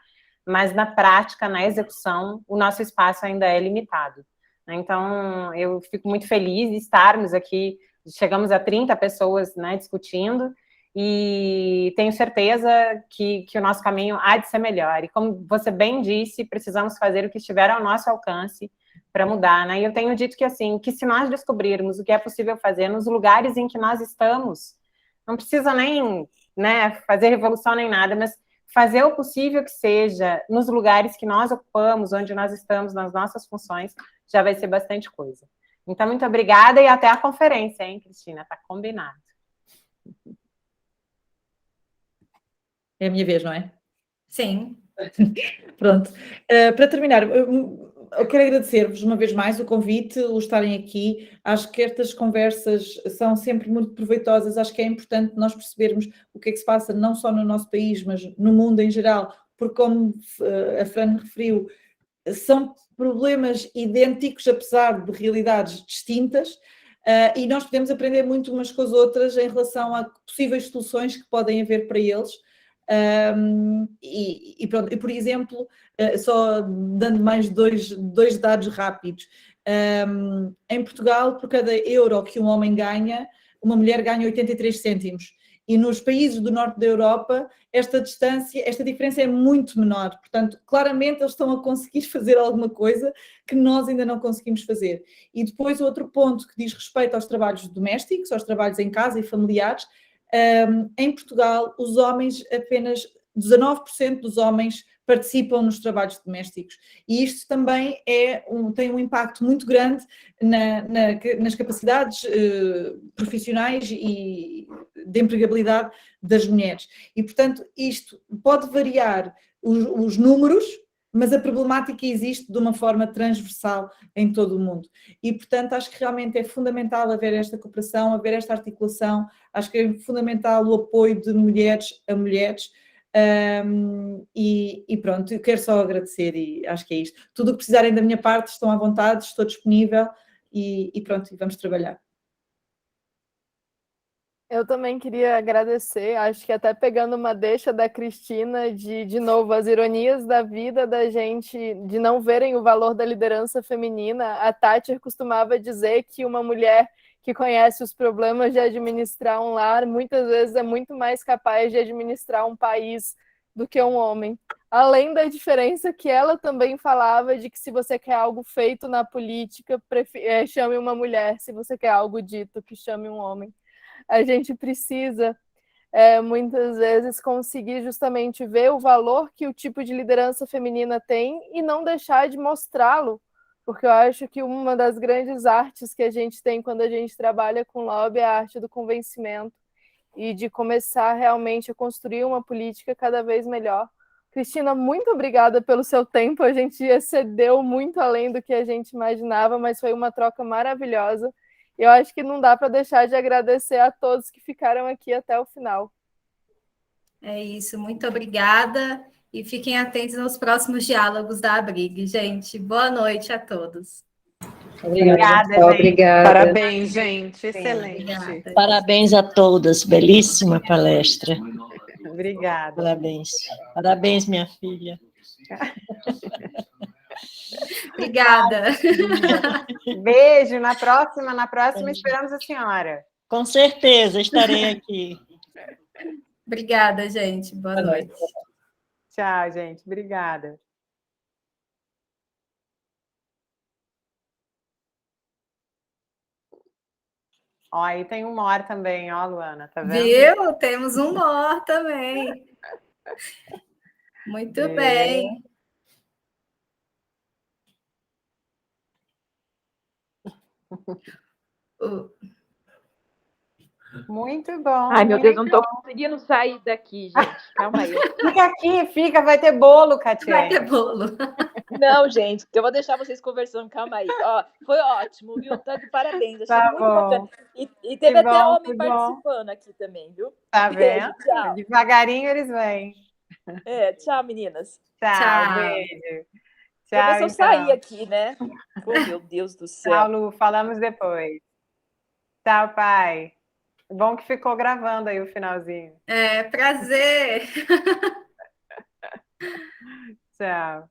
mas na prática, na execução, o nosso espaço ainda é limitado. Então, eu fico muito feliz de estarmos aqui, chegamos a 30 pessoas, né, discutindo, e tenho certeza que o nosso caminho há de ser melhor. E como você bem disse, precisamos fazer o que estiver ao nosso alcance para mudar, né? E eu tenho dito que, assim, que se nós descobrirmos o que é possível fazer nos lugares em que nós estamos, não precisa nem, né, fazer revolução nem nada, mas fazer o possível que seja nos lugares que nós ocupamos, onde nós estamos, nas nossas funções, já vai ser bastante coisa. Então, muito obrigada e até a conferência, hein, Cristina? Tá combinado. É a minha vez, não é? Sim. Pronto. Para terminar, eu quero agradecer-vos uma vez mais o convite, o estarem aqui. Acho que estas conversas são sempre muito proveitosas. Acho que é importante nós percebermos o que é que se passa não só no nosso país, mas no mundo em geral, porque, como a Fran referiu, são problemas idênticos, apesar de realidades distintas, e nós podemos aprender muito umas com as outras em relação a possíveis soluções que podem haver para eles. Pronto, e por exemplo, só dando mais dois dados rápidos, em Portugal, por cada euro que um homem ganha, uma mulher ganha 83 cêntimos, E nos países do norte da Europa, esta diferença é muito menor. Portanto, claramente eles estão a conseguir fazer alguma coisa que nós ainda não conseguimos fazer. E depois outro ponto que diz respeito aos trabalhos domésticos, aos trabalhos em casa e familiares. Em Portugal, os homens, apenas 19% dos homens participam nos trabalhos domésticos. E isto também tem um impacto muito grande nas capacidades profissionais e de empregabilidade das mulheres. E, portanto, isto pode variar os números, mas a problemática existe de uma forma transversal em todo o mundo. E, portanto, acho que realmente é fundamental haver esta cooperação, haver esta articulação, acho que é fundamental o apoio de mulheres a mulheres. E pronto, eu quero só agradecer e acho que é isto. Tudo o que precisarem da minha parte, estão à vontade, estou disponível e pronto, vamos trabalhar. Eu também queria agradecer, acho que até pegando uma deixa da Cristina, de novo, as ironias da vida da gente, de não verem o valor da liderança feminina. A Thatcher costumava dizer que uma mulher que conhece os problemas de administrar um lar, muitas vezes é muito mais capaz de administrar um país do que um homem. Além da diferença que ela também falava de que se você quer algo feito na política, chame uma mulher, se você quer algo dito, que chame um homem. A gente precisa, muitas vezes, conseguir justamente ver o valor que o tipo de liderança feminina tem e não deixar de mostrá-lo, porque eu acho que uma das grandes artes que a gente tem quando a gente trabalha com lobby é a arte do convencimento e de começar realmente a construir uma política cada vez melhor. Cristina, muito obrigada pelo seu tempo, a gente excedeu muito além do que a gente imaginava, mas foi uma troca maravilhosa. Eu acho que não dá para deixar de agradecer a todos que ficaram aqui até o final. É isso, muito obrigada e fiquem atentos aos próximos diálogos da Abrigue, gente. Boa noite a todos. Obrigada, gente. Obrigada. Parabéns, gente. Excelente. Obrigada. Parabéns a todas. Belíssima palestra. Obrigada. Parabéns. Parabéns, minha filha. Obrigada. Beijo. Na próxima esperamos a senhora. Com certeza, estarei aqui. Obrigada, gente. Boa noite. Tchau, gente. Obrigada. Ó, aí tem um mor também, ó, Luana, tá vendo? Viu? Temos um mor também. Muito bem. Muito bom. Ai, meu Deus, eu não muito tô conseguindo sair daqui, gente. Calma aí. Fica aqui, fica, vai ter bolo, Katia. Vai ter bolo. Não, gente, eu vou deixar vocês conversando. Calma aí. Ó, foi ótimo, viu? Tá de parabéns. Achei Tá muito bom. bacana. E teve Que até bom, homem que bom. participando aqui também, viu? Tá Beijo, vendo? tchau. Devagarinho eles vêm. Tchau, meninas. Tchau, beijo. Vou ver Tchau, se eu então. sair aqui, né? Oh, meu Deus do céu. Tchau, Lu. Falamos depois. Tchau, pai. Bom que ficou gravando aí o finalzinho. Prazer. Tchau.